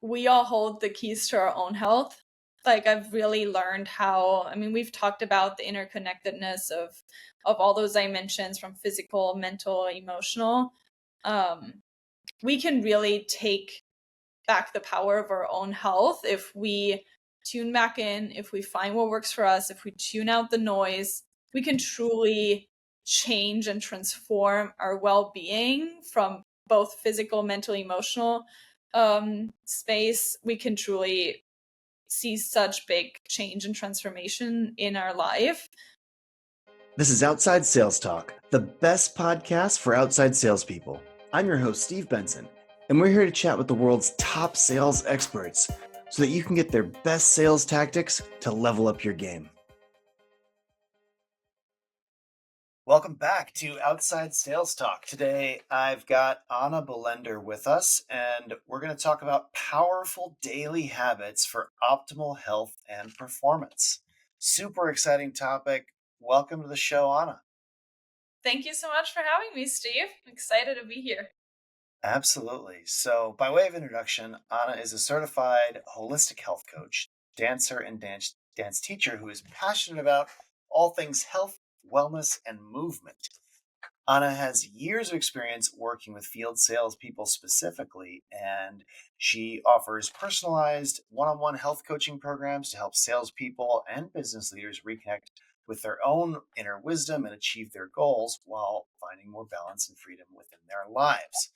we all hold the keys to our own health. Like I've really learned how, we've talked about the interconnectedness of all those dimensions from physical, mental, emotional. Um, we can really take back the power of our own health if we tune back in, if we find what works for us, if we tune out the noise. We can truly change and transform our well-being from both physical, mental, emotional space. We can truly see such big change and transformation in our life. This is Outside Sales Talk, the best podcast for outside salespeople. I'm your host, Steve Benson, and we're here to chat with the world's top sales experts so that you can get their best sales tactics to level up your game. Welcome back to Outside Sales Talk. Today, I've got Anna Bolender with us, and we're going to talk about powerful daily habits for optimal health and performance. Super exciting topic. Welcome to the show, Anna. Thank you so much for having me, Steve. I'm excited to be here. Absolutely. So, by way of introduction, Anna is a certified holistic health coach, dancer, and dance teacher who is passionate about all things health, wellness, and movement. Anna has years of experience working with field salespeople specifically, and she offers personalized one-on-one health coaching programs to help salespeople and business leaders reconnect with their own inner wisdom and achieve their goals while finding more balance and freedom within their lives.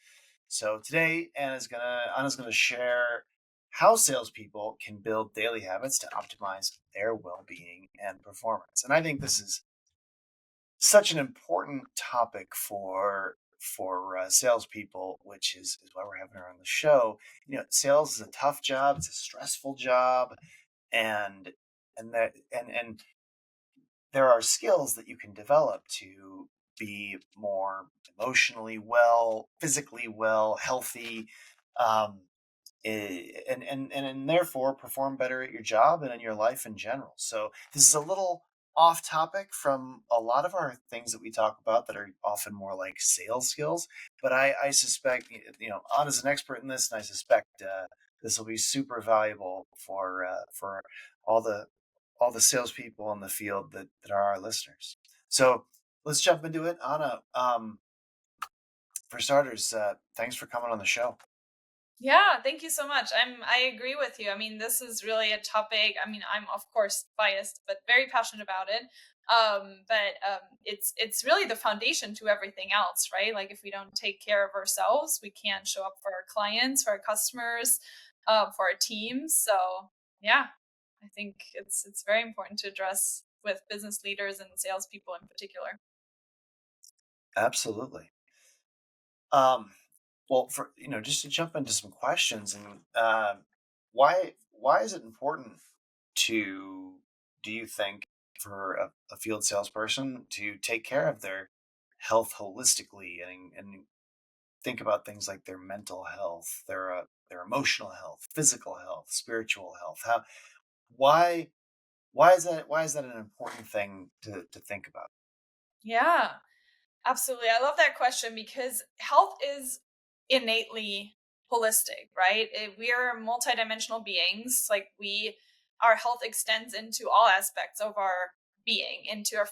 So today, Anna's gonna share how salespeople can build daily habits to optimize their well-being and performance. And I think this is such an important topic for salespeople, which is why we're having her on the show. You know, sales is a tough job; it's a stressful job, and and there are skills that you can develop to be more emotionally well, physically well, healthy, um, and therefore perform better at your job and in your life in general. So this is a little off topic from a lot of our things that we talk about that are often more like sales skills. But I suspect, you know, Anna's an expert in this, and I suspect this will be super valuable for all the all the salespeople in the field that are our listeners. So let's jump into it. Anna, for starters, thanks for coming on the show. Yeah, thank you so much. I agree with you. This is really a topic. I'm of course biased, but very passionate about it. It's really the foundation to everything else, right? Like if we don't take care of ourselves, we can't show up for our clients, for our customers, for our teams. So yeah, I think it's very important to address with business leaders and salespeople in particular. Absolutely. Um, well, for just to jump into some questions, and why is it important to do you think for a field salesperson to take care of their health holistically and think about things like their mental health, their emotional health, physical health, spiritual health? Why why is that an important thing to think about? Yeah. Absolutely. I love that question because health is innately holistic, right? We are multidimensional beings. Our health extends into all aspects of our being,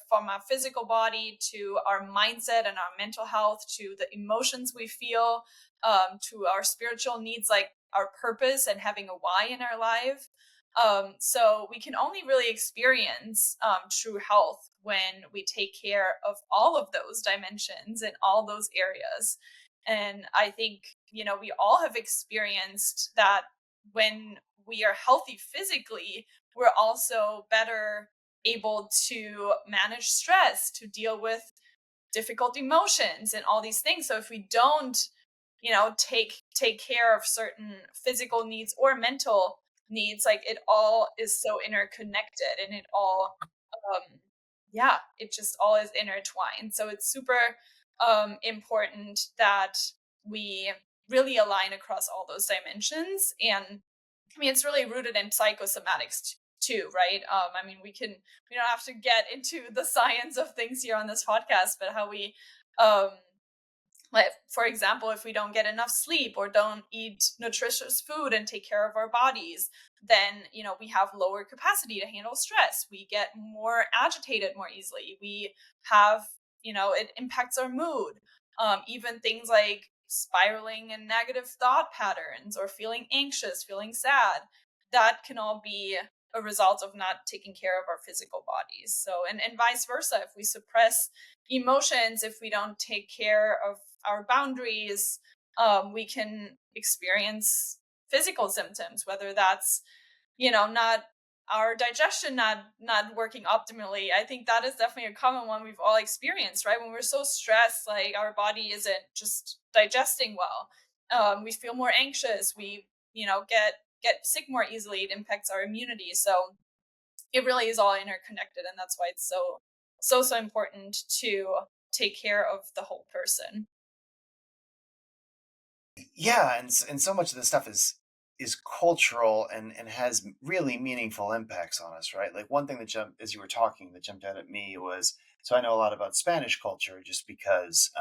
from our physical body to our mindset and our mental health to the emotions we feel, to our spiritual needs, like our purpose and having a why in our life. So we can only really experience true health when we take care of all of those dimensions and all those areas. And I think, we all have experienced that when we are healthy physically, we're also better able to manage stress, to deal with difficult emotions and all these things. So if we don't, take care of certain physical needs or mental needs, like it all is so interconnected and it all yeah, it just all is intertwined. So it's super important that we really align across all those dimensions. And it's really rooted in psychosomatics too, right? We don't have to get into the science of things here on this podcast, but how we um Like, for example, if we don't get enough sleep or don't eat nutritious food and take care of our bodies, then, we have lower capacity to handle stress. We get more agitated more easily. We have, it impacts our mood. Even things like spiraling and negative thought patterns or feeling anxious, feeling sad, that can all be a result of not taking care of our physical bodies. So, and vice versa, if we suppress emotions, if we don't take care of our boundaries, we can experience physical symptoms, whether that's, not our digestion not working optimally. I think that is definitely a common one we've all experienced, right? When we're so stressed, like our body isn't just digesting well. We feel more anxious. We, get sick more easily. It impacts our immunity. So it really is all interconnected, and that's why it's so important to take care of the whole person. Yeah, and so much of this stuff is cultural and has really meaningful impacts on us, right? Like one thing that jumped as you were talking that jumped out at me was, so I know a lot about Spanish culture just because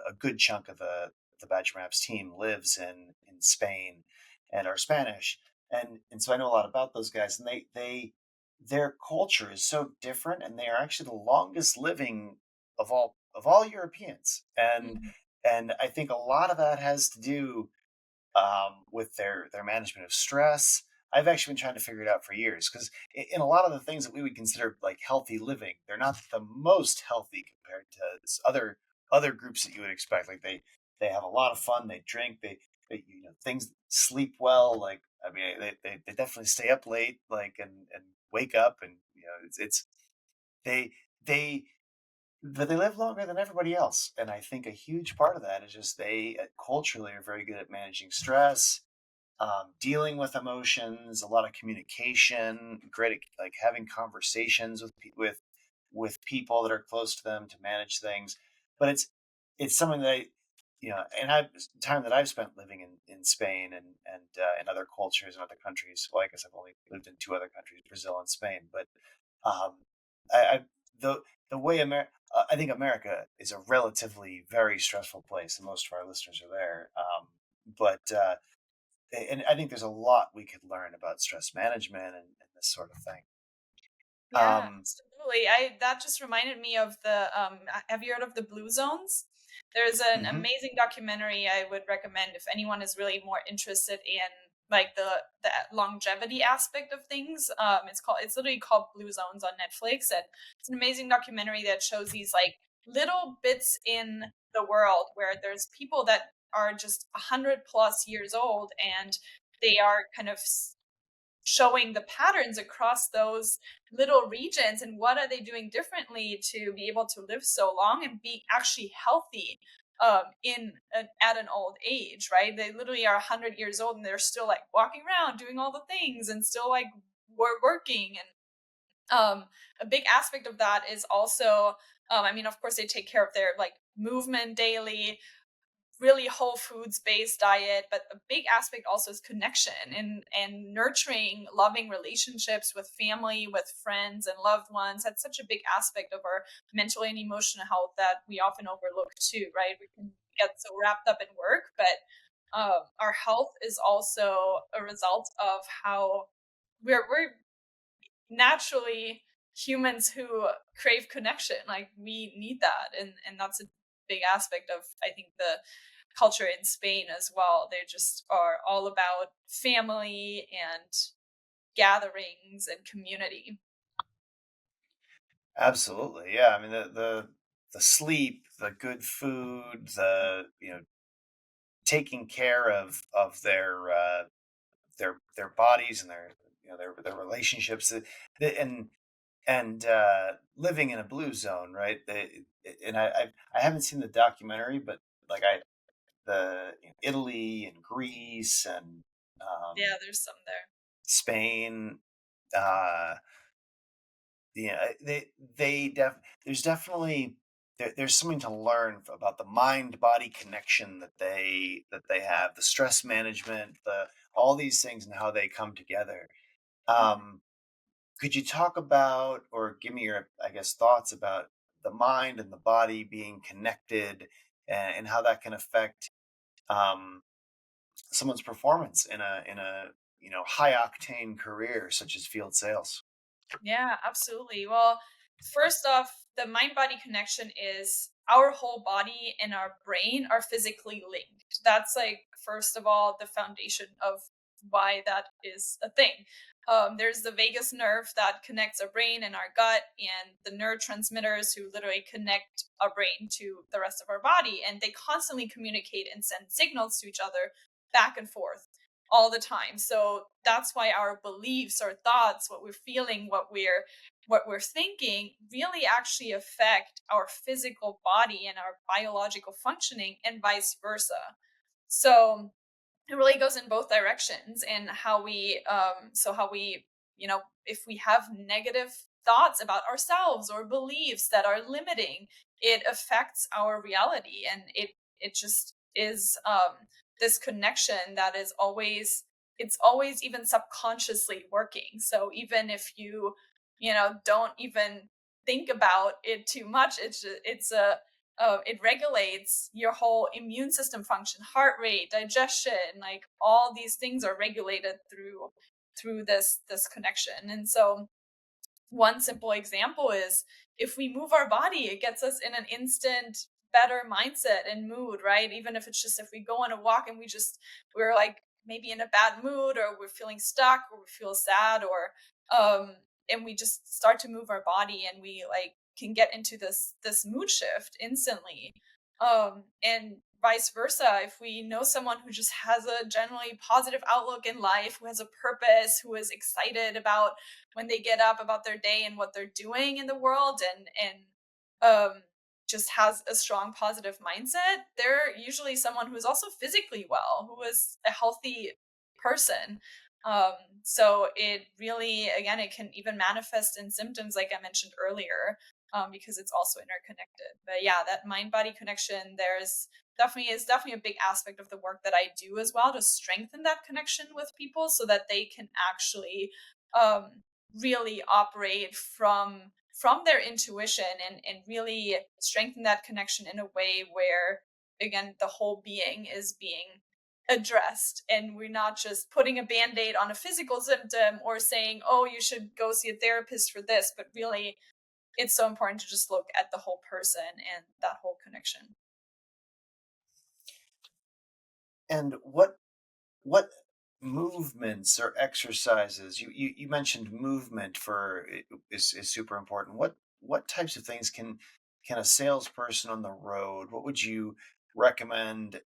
a good chunk of the Badge Maps team lives in Spain and are Spanish, and so I know a lot about those guys, and they their culture is so different, and they are actually the longest living of all Europeans, Mhm. and I think a lot of that has to do with their management of stress. I've actually been trying to figure it out for years because in a lot of the things that we would consider like healthy living, they're not the most healthy compared to other groups that you would expect. Like they have a lot of fun, they drink, they things sleep well. Like I mean, they definitely stay up late, like and wake up, and it's they they but they live longer than everybody else, and I think a huge part of that is just they culturally are very good at managing stress, dealing with emotions, a lot of communication, great at like having conversations with people that are close to them to manage things. But it's something that and I've time that I've spent living in Spain and in other cultures and other countries. Well, I guess I've only lived in two other countries, Brazil and Spain, but um, I the the way I think America is a relatively very stressful place, and most of our listeners are there. But and I think there's a lot we could learn about stress management and this sort of thing. Yeah, Um, absolutely. I That just reminded me of the have you heard of the blue zones? There's an mhm. amazing documentary I would recommend if anyone is really more interested in like the longevity aspect of things. It's literally called Blue Zones on Netflix, and it's an amazing documentary that shows these like little bits in the world where there's people that are just 100 plus years old, and they are kind of showing the patterns across those little regions and what are they doing differently to be able to live so long and be actually healthy at an old age, right? They literally are 100 years old and they're still like walking around doing all the things and still like working. And a big aspect of that is also I mean, of course they take care of their like movement daily, really whole foods based diet, but a big aspect also is connection and nurturing loving relationships with family, with friends and loved ones. That's such a big aspect of our mental and emotional health that we often overlook too, right? We can get so wrapped up in work, but our health is also a result of how we're naturally humans who crave connection. Like we need that, and that's a big aspect of, I think, the culture in Spain as well. They just are all about family and gatherings and community. Absolutely, yeah. I mean, the sleep, the good food, the taking care of their bodies and their their relationships, and living in a blue zone, right? And I haven't seen the documentary, but like Italy and Greece and Yeah, there's some there. Spain, uh, yeah, there's definitely there's something to learn about the mind body connection that they have, the stress management, the all these things and how they come together. Mhm. Um, Could you talk about or give me your, I guess, thoughts about the mind and the body being connected and how that can affect um, someone's performance in a high octane career such as field sales. Yeah, absolutely. Well, first off, the mind body connection is our whole body and our brain are physically linked. That's like, first of all, the foundation of why that is a thing. There's the vagus nerve that connects our brain and our gut, and the neurotransmitters who literally connect our brain to the rest of our body. And they constantly communicate and send signals to each other back and forth all the time. So that's why our beliefs, our thoughts, what we're feeling, what we're thinking really actually affect our physical body and our biological functioning and vice versa. So it really goes in both directions, and how we if we have negative thoughts about ourselves or beliefs that are limiting, it affects our reality, and it just is this connection that is always, it's always even subconsciously working. So even if you don't even think about it too much, it regulates your whole immune system function, heart rate, digestion, like all these things are regulated through this connection. And so one simple example is, if we move our body, it gets us in an instant better mindset and mood, right? Even if it's just, if we go on a walk and we're like maybe in a bad mood, or we're feeling stuck, or we feel sad, or and we just start to move our body, and we like can get into this mood shift instantly. And vice versa, if we know someone who just has a generally positive outlook in life, who has a purpose, who is excited about when they get up, about their day and what they're doing in the world, and just has a strong positive mindset, they're usually someone who is also physically well, who is a healthy person. um so it really, again, it can even manifest in symptoms like I mentioned earlier, because it's also interconnected. But yeah, that mind body connection, definitely a big aspect of the work that I do as well, to strengthen that connection with people so that they can actually um really operate from their intuition, and really strengthen that connection in a way where, again, the whole being is being addressed, and we're not just putting a band-aid on a physical symptom or saying, oh, you should go see a therapist for this, but really it's so important to just look at the whole person and that whole connection. And what movements or exercises, you mentioned movement is super important. What types of things can a salesperson on the road, what would you recommend?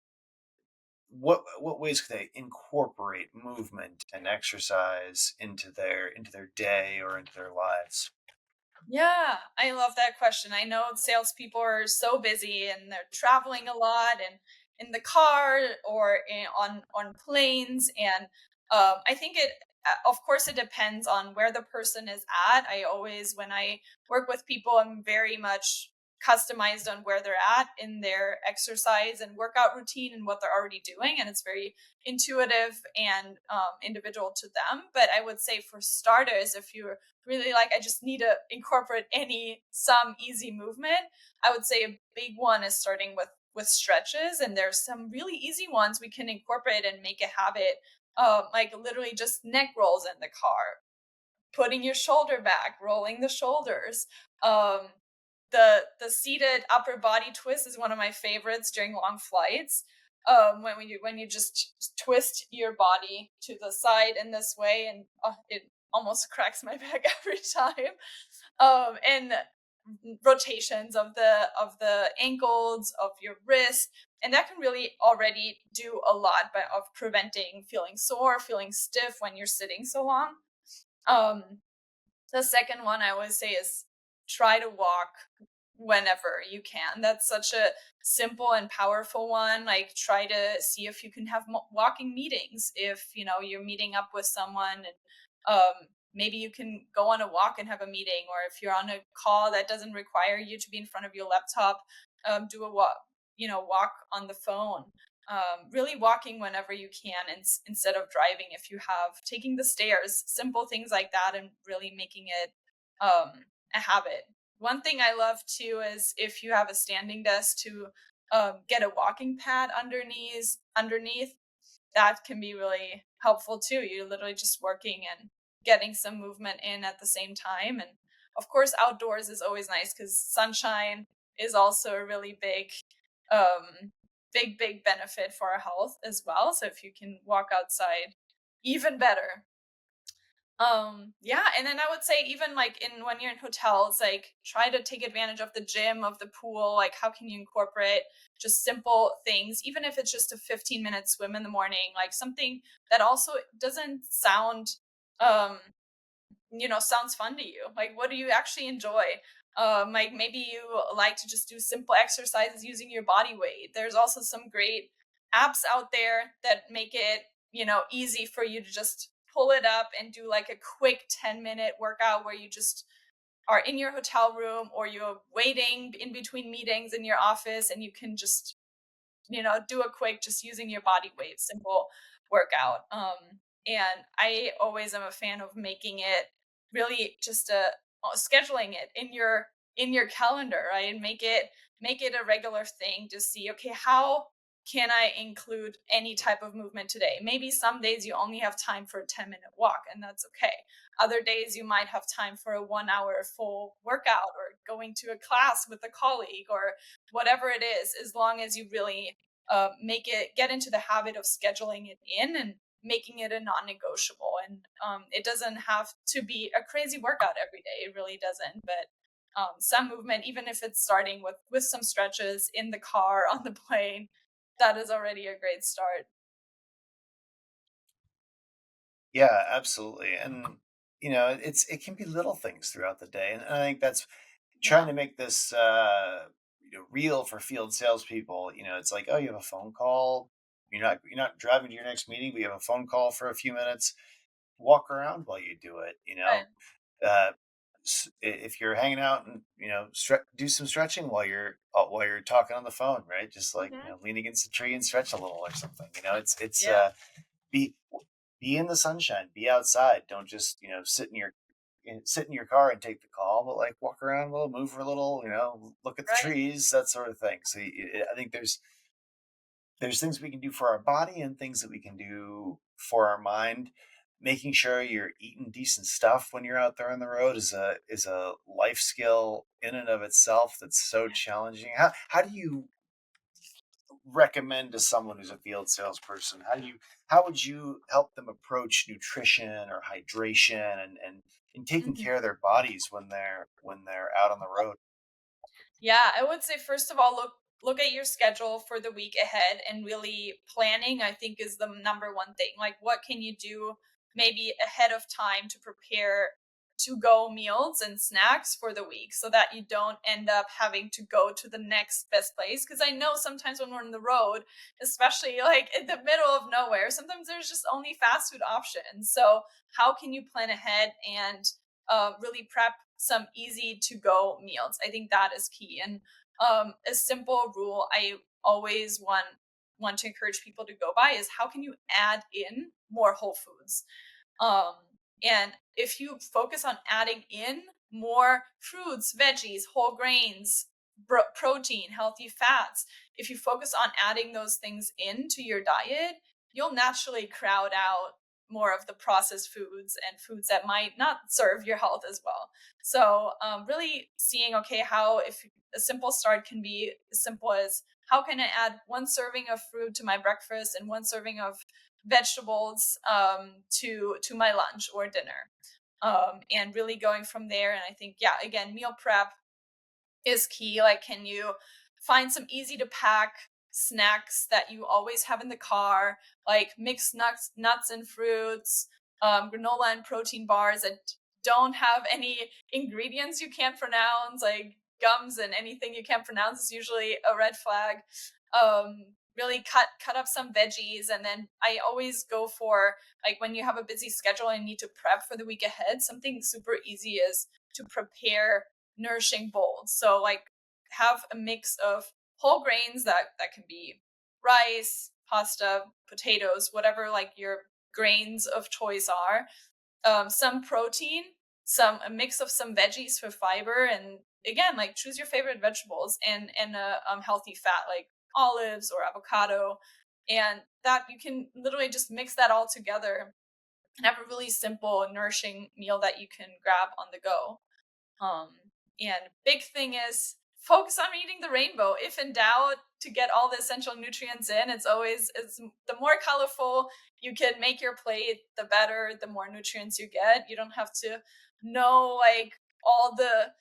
What ways could they incorporate movement and exercise into their day or into their lives? Yeah, I love that question. I know salespeople are so busy and they're traveling a lot, and in the car, or on planes, and I think of course, it depends on where the person is at. I always, when I work with people, I'm very much customized on where they're at in their exercise and workout routine and what they're already doing, and it's very intuitive and individual to them. But I would say, for starters, if you're really like, I just need to incorporate some easy movement, I would say a big one is starting with stretches, and there's some really easy ones we can incorporate and make a habit. Like literally just neck rolls in the car, putting your shoulder back, rolling the shoulders. Um, the seated upper body twist is one of my favorites during long flights. When you just twist your body to the side in this way, and it almost cracks my back every time. And rotations of the ankles, of your wrist, and that can really already do a lot by of preventing feeling sore, feeling stiff when you're sitting so long. um the second one I always say is, try to walk whenever you can. That's such a simple and powerful one. Like, try to see if you can have walking meetings. If you're meeting up with someone, and maybe you can go on a walk and have a meeting, or if you're on a call that doesn't require you to be in front of your laptop, do a walk. Walk on the phone. Really walking whenever you can, instead of driving, if you have, taking the stairs, simple things like that, and really making it a habit. One thing I love too is, if you have a standing desk, to get a walking pad underneath. That can be really helpful too. You're literally just working and getting some movement in at the same time. And of course, outdoors is always nice because sunshine is also a really um, big benefit for our health as well. So if you can walk outside, even better. Yeah, and then I would say even like in when you're in hotels, like try to take advantage of the gym, of the pool. Like how can you incorporate just simple things, even if it's just a 15-minute swim in the morning, like something that also doesn't sound um sounds fun to you. Like, what do you actually enjoy? Like maybe you like to just do simple exercises using your body weight. There's also some great apps out there that make it, easy for you to just pull it up and do like a quick 10-minute workout where you just are in your hotel room or you're waiting in between meetings in your office and you can just do a quick, just using your body weight, simple workout. And I always am a fan of making it really just scheduling it in your calendar, right? And make it a regular thing to see, okay, how can I include any type of movement today? Maybe some days you only have time for a 10-minute walk, and that's okay. Other days you might have time for a 1 hour full workout or going to a class with a colleague or whatever it is, as long as you really get into the habit of scheduling it in and making it a non-negotiable. And it doesn't have to be a crazy workout every day. It really doesn't. But some movement, even if it's starting with some stretches in the car, on the plane, that is already a great start. Yeah, absolutely. And it can be little things throughout the day, and I think that's trying Yeah. to make this real for field salespeople. It's like, oh, you have a phone call. You're not driving to your next meeting, but you have a phone call for a few minutes. Walk around while you do it. Right. Uh, if you're hanging out and do some stretching while you're talking on the phone, right? Just like Hmm. lean against a tree and stretch a little or something. It's Yeah. be be in the sunshine, be outside. Don't just sit in your car and take the call, but like walk around a little, move a little, look at the Right. trees, that sort of thing. So I think there's things we can do for our body and things that we can do for our mind. Making sure you're eating decent stuff when you're out there on the road is a life skill in and of itself that's so Yeah. challenging. How do you recommend to someone who's a field salesperson? How would you help them approach nutrition or hydration and taking Mhm. care of their bodies when they're out on the road? Yeah, I would say first of all, look at your schedule for the week ahead and really planning, I think, is the number one thing. Like what can you do maybe ahead of time to prepare to go meals and snacks for the week so that you don't end up having to go to the next best place, because I know sometimes when we're on the road, especially like in the middle of nowhere, sometimes there's just only fast food options. So how can you plan ahead and really prep some easy to go meals? I think that is key. And a simple rule I always want to encourage people to go by is how can you add in more whole foods? Um, and if you focus on adding in more fruits, veggies, whole grains, protein, healthy fats, if you focus on adding those things into your diet, you'll naturally crowd out more of the processed foods and foods that might not serve your health as well. So, really seeing, okay, how if a simple start can be as simple as how can I add one serving of fruit to my breakfast and one serving of vegetables to my lunch or dinner, and really going from there. And I think, yeah, again, meal prep is key. Like, can you find some easy to pack snacks that you always have in the car, like mixed nuts and fruits, granola and protein bars that don't have any ingredients you can't pronounce, like gums and anything you can't pronounce is usually a red flag. Really cut up some veggies, and then I always go for, like, when you have a busy schedule and need to prep for the week ahead, something super easy is to prepare nourishing bowls. So like have a mix of whole grains that can be rice, pasta, potatoes, whatever like your grains of choice are. Some protein, some a mix of some veggies for fiber, and again, like choose your favorite vegetables and a healthy fat like olives or avocado, and that you can literally just mix that all together and have a really simple, nourishing meal that you can grab on the go. Um, and big thing is focus on eating the rainbow. If in doubt, to get all the essential nutrients in, it's the more colorful you can make your plate, the better, the more nutrients you get. You don't have to know like all the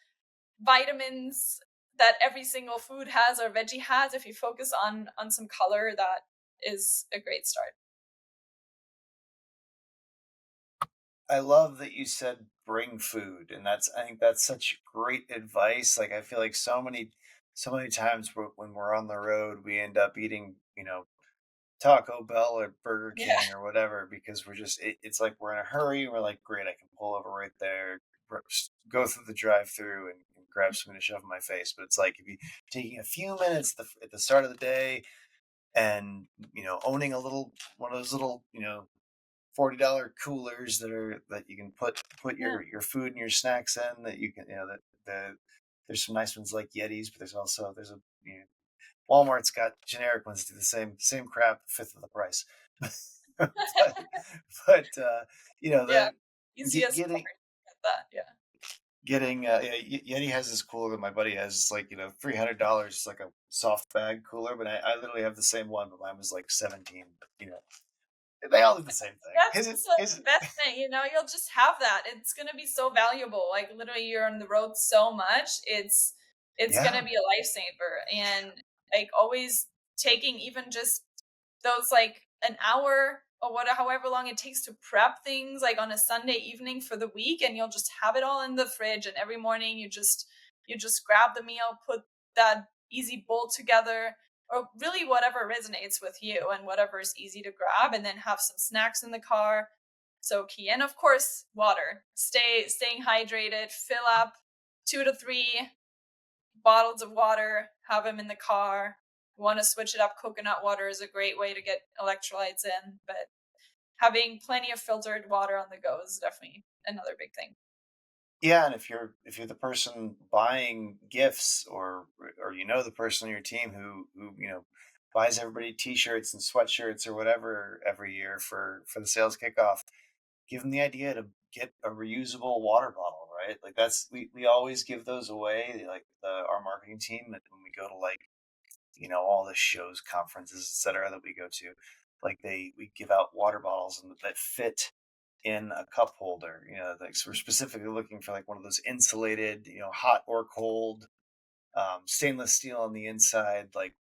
vitamins that every single food has or veggie has. If you focus on some color, that is a great start. I love that you said bring food, and I think that's such great advice. Like I feel like so many times when we're on the road, we end up eating, Taco Bell or Burger Yeah, King or whatever because it's like we're in a hurry. And we're like, great, I can pull over right there, go through the drive-through and grab something to shove in my face. But it's like if you taking a few minutes at the start of the day and owning a little one of those little $40 coolers that you can put yeah, your food and your snacks in that you can that there's some nice ones like Yetis, but there's a you know, Walmart's got generic ones do the same crap, fifth of the price. but but yeah. the Easiest part. getting Get that. Yeah. yeah, Yeti has this cooler that my buddy has. It's like $300. It's like a soft bag cooler, but I literally have the same one, but mine was like 17. They all do the same thing. That's the best thing, you'll just have that. It's gonna be so valuable. Like literally you're on the road so much. It's Yeah. gonna be a lifesaver. And like always taking even just those like an hour or however long it takes to prep things like on a Sunday evening for the week, and you'll just have it all in the fridge, and every morning you just grab the meal, put that easy bowl together, or really whatever resonates with you and whatever is easy to grab, and then have some snacks in the car. So key. And of course water. Staying hydrated, fill up 2 to 3 bottles of water, have them in the car. Want to switch it up, coconut water is a great way to get electrolytes in, but having plenty of filtered water on the go is definitely another big thing. Yeah, and if you're the person buying gifts or the person on your team who buys everybody t-shirts and sweatshirts or whatever every year for the sales kickoff, give them the idea to get a reusable water bottle, right? Like we always give those away, like our marketing team when we go to like all the shows, conferences, etc. that we go to, like we give out water bottles that fit in a cup holder. Like so we're specifically looking for like one of those insulated, hot or cold, stainless steel on the inside, like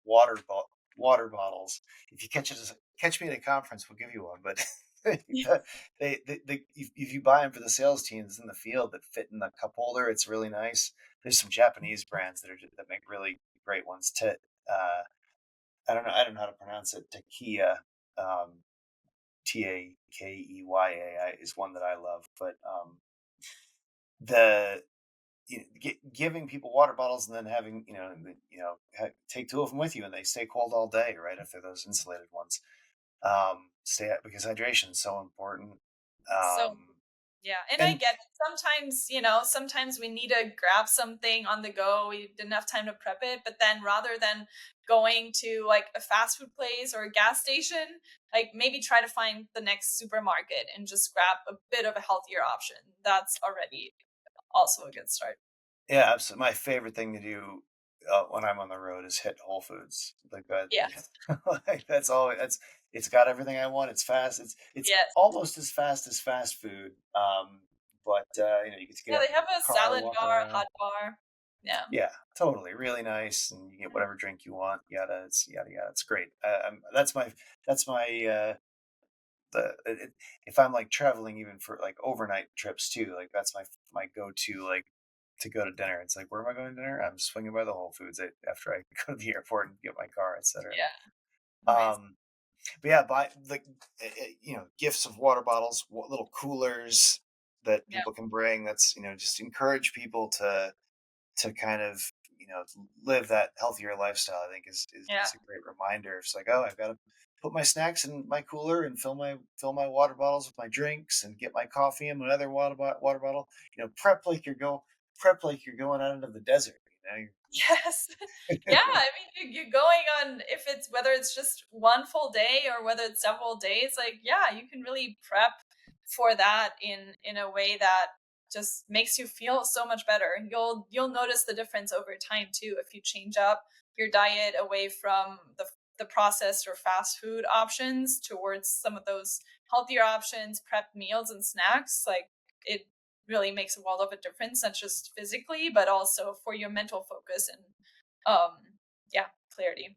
water bo- water bottles. If you catch me at a conference, we'll give you one. But if you buy them for the sales teams in the field that fit in the cup holder, it's really nice. There's some Japanese brands that make really great ones. I don't know how to pronounce it. Takia, um, Takeya is one that I love. But the giving people water bottles and then having take two of them with you and they stay cold all day, right? If they're those insulated ones, stay out because hydration is so important. So Um, yeah, and I and get it. Sometimes we need to grab something on the go. We didn't have time to prep it, but then rather than going to like a fast food place or a gas station, like maybe try to find the next supermarket and just grab a bit of a healthier option. That's already also a good start. Yeah, absolutely. My favorite thing to do when I'm on the road is hit Whole Foods. Like that, Yeah. like that's all. It's got everything I want. It's fast. It's Yes. almost as fast as fast food. But you get to get Yeah, out they in have your a car, salad walk bar, a around. hot bar. Yeah. Yeah, totally, really nice, and you get Mm. whatever drink you want. Yada yada. It's great. That's my if I'm like traveling even for like overnight trips too. Like that's my go to like to go to dinner. It's like where am I going to dinner? I'm swinging by the Whole Foods after I go to the airport and get my car, etc. Yeah. Amazing. Um, but yeah, buy gifts of water bottles, little coolers that Yeah. people can bring. That's just encourage people to kind of live that healthier lifestyle. I think Yeah. is a great reminder. It's like, oh, I've got to put my snacks in my cooler and fill my water bottles with my drinks and get my coffee in my other water bottle. Prep like you're going out into the desert. Yes. Yeah, I mean, you're going on, if it's whether it's just one full day or whether it's several days, like, yeah, you can really prep for that in a way that just makes you feel so much better. And you'll notice the difference over time too if you change up your diet away from the processed or fast food options towards some of those healthier options, prep meals and snacks. Like, it really makes a world of a difference, not just physically, but also for your mental focus and um yeah, clarity.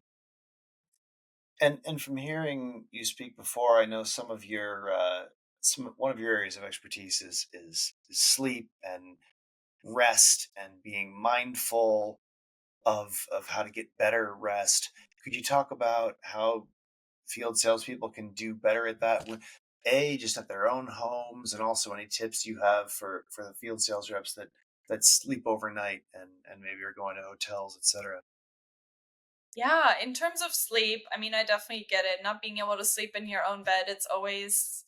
And from hearing you speak before, I know some of your some one of your areas of expertise is sleep and rest and being mindful of how to get better rest. Could you talk about how field salespeople can do better at that? A, just at their own homes, and also any tips you have for the field sales reps that sleep overnight and maybe are going to hotels, etc. Yeah, in terms of sleep, I mean, I definitely get it. Not being able to sleep in your own bed, it's always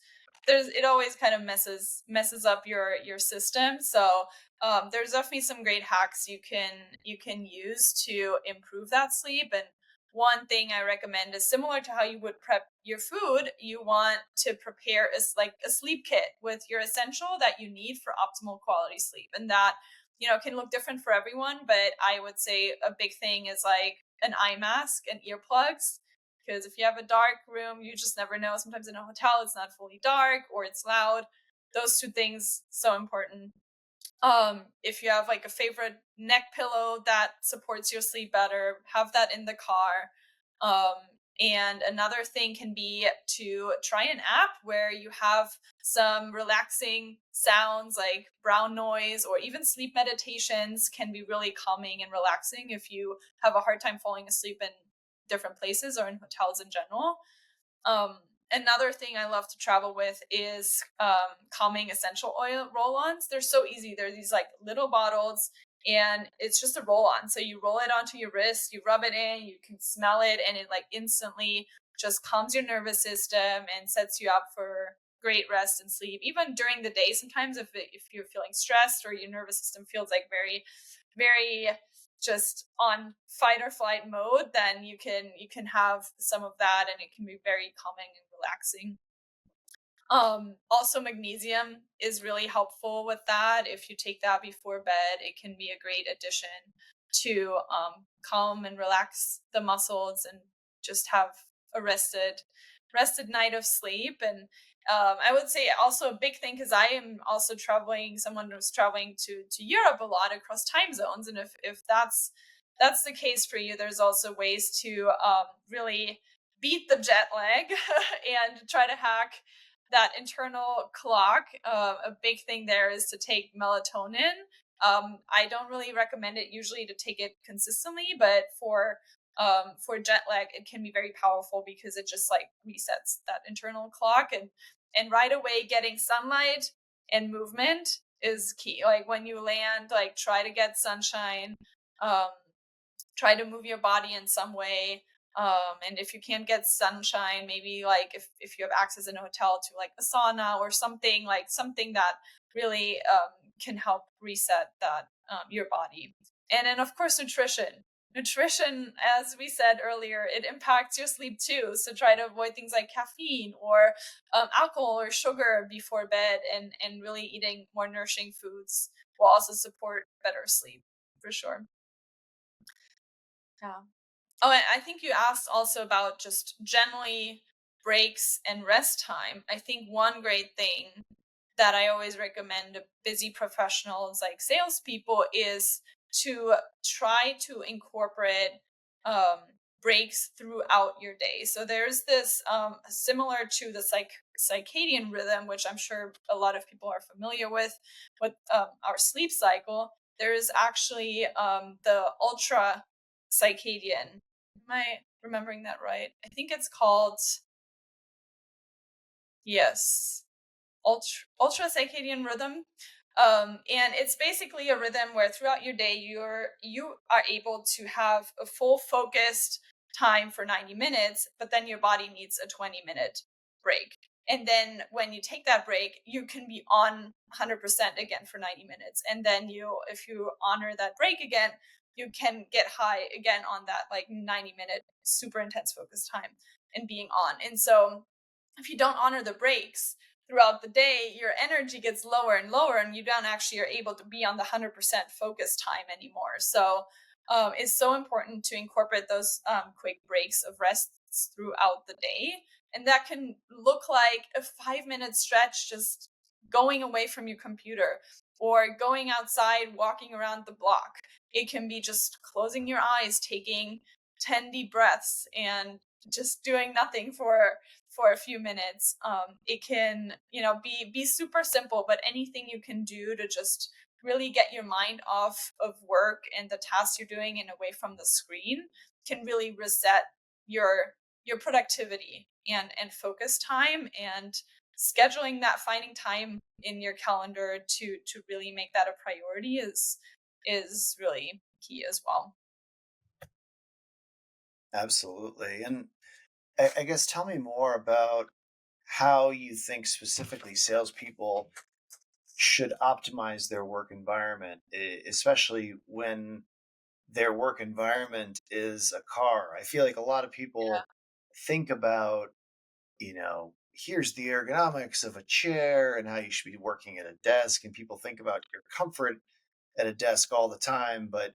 it always kind of messes up your system. So there's definitely some great hacks you can use to improve that sleep. And one thing I recommend is similar to how you would prep your food. You want to prepare like a sleep kit with your essential that you need for optimal quality sleep, and that can look different for everyone. But I would say a big thing is like an eye mask and earplugs, because if you have a dark room, you just never know. Sometimes in a hotel it's not fully dark or it's loud. Those two things so important. If you have like a favorite neck pillow that supports your sleep better, have that in the car. um and another thing can be to try an app where you have some relaxing sounds like brown noise, or even sleep meditations can be really calming and relaxing if you have a hard time falling asleep in different places or in hotels in general. um, Another thing I love to travel with is calming essential oil roll-ons. They're so easy. They're these like little bottles, and it's just a roll-on. So you roll it onto your wrist, you rub it in, you can smell it, and it like instantly just calms your nervous system and sets you up for great rest and sleep. Even during the day, sometimes if you're feeling stressed or your nervous system feels like very just on fight or flight mode, then you can have some of that, and it can be very calming and relaxing. Also magnesium is really helpful with that. If you take that before bed, it can be a great addition to calm and relax the muscles and just have a rested night of sleep. And I would say also a big thing, because I am also traveling, someone who's traveling to Europe a lot across time zones, and if that's the case for you, there's also ways to really beat the jet lag and try to hack that internal clock. A big thing there is to take melatonin. I don't really recommend it usually to take it consistently, but for jet lag, it can be very powerful because it just like resets that internal clock. And right away, getting sunlight and movement is key. Like when you land, like try to get sunshine. Um, Try to move your body in some way. And if you can't get sunshine, maybe like if you have access in a hotel to like a sauna or something, like something that really can help reset that your body. And then of course nutrition, as we said earlier, it impacts your sleep too. So try to avoid things like caffeine or alcohol or sugar before bed, and really eating more nourishing foods will also support better sleep for sure. Yeah. Oh, and I think you asked also about just generally breaks and rest time. I think one great thing that I always recommend to busy professionals like salespeople is to try to incorporate um, breaks throughout your day. So there's this similar to the circadian rhythm, which I'm sure a lot of people are familiar with our sleep cycle. There is actually the ultra circadian. Am I remembering that right? I think it's called, yes, ultra circadian rhythm. And it's basically a rhythm where throughout your day you are able to have a full focused time for 90 minutes, but then your body needs a 20-minute break. And then when you take that break, you can be on 100% again for 90 minutes. And then if you honor that break again, you can get high again on that like 90-minute super intense focus time and being on. And so if you don't honor the breaks throughout the day, your energy gets lower and lower, and you don't actually are able to be on the 100% focus time anymore. So it's so important to incorporate those quick breaks of rest throughout the day. And that can look like a 5-minute stretch, just going away from your computer or going outside, walking around the block. It can be just closing your eyes, taking 10 deep breaths, and just doing nothing for a few minutes. It can, be super simple, but anything you can do to just really get your mind off of work and the tasks you're doing and away from the screen can really reset your productivity and focus time. And scheduling that, finding time in your calendar to really make that a priority is really key as well. Absolutely. And I guess tell me more about how you think specifically salespeople should optimize their work environment, especially when their work environment is a car. I feel like a lot of Yeah. people think about, here's the ergonomics of a chair and how you should be working at a desk, and people think about your comfort at a desk all the time. But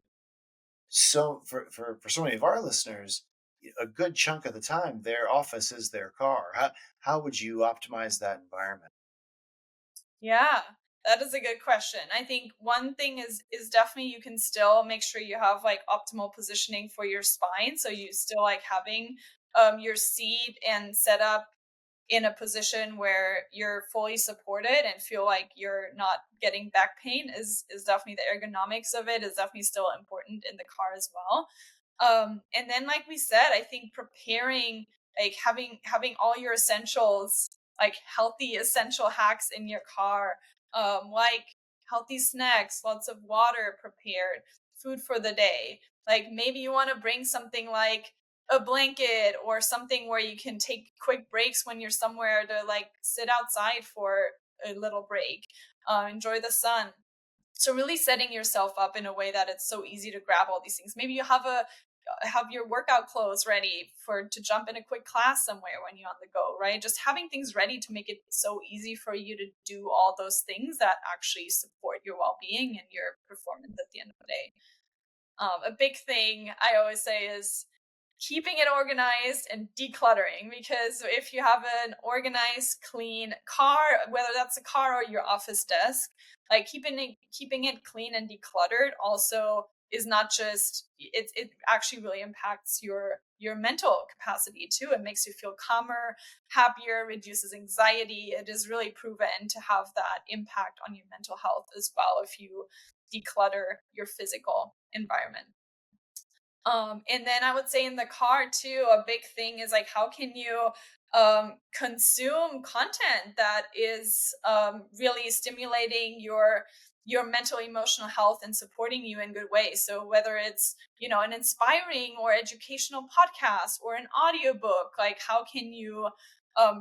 so for so many of our listeners, a good chunk of the time, their office is their car. How would you optimize that environment? Yeah, that is a good question. I think one thing is definitely you can still make sure you have like optimal positioning for your spine. So you still like having your seat and set up in a position where you're fully supported and feel like you're not getting back pain is definitely the ergonomics of it is definitely still important in the car as well. And then like we said, I think preparing, like having all your essentials, like healthy essential hacks in your car, like healthy snacks, lots of water prepared, food for the day. Like maybe you want to bring something like a blanket or something where you can take quick breaks when you're somewhere to like sit outside for a little break, enjoy the sun. So really setting yourself up in a way that it's so easy to grab all these things. Maybe you have your workout clothes ready for to jump in a quick class somewhere when you're on the go, right? Just having things ready to make it so easy for you to do all those things that actually support your well-being and your performance at the end of the day. A big thing I always say is keeping it organized and decluttering, because if you have an organized clean car, whether that's a car or your office desk, like keeping it clean and decluttered also is not just it actually really impacts your mental capacity too. It makes you feel calmer, happier, reduces anxiety. It is really proven to have that impact on your mental health as well if you declutter your physical environment. And then I would say in the car too, a big thing is like how can you consume content that is really stimulating your mental emotional health and supporting you in good ways. So whether it's, an inspiring or educational podcast or an audiobook, like how can you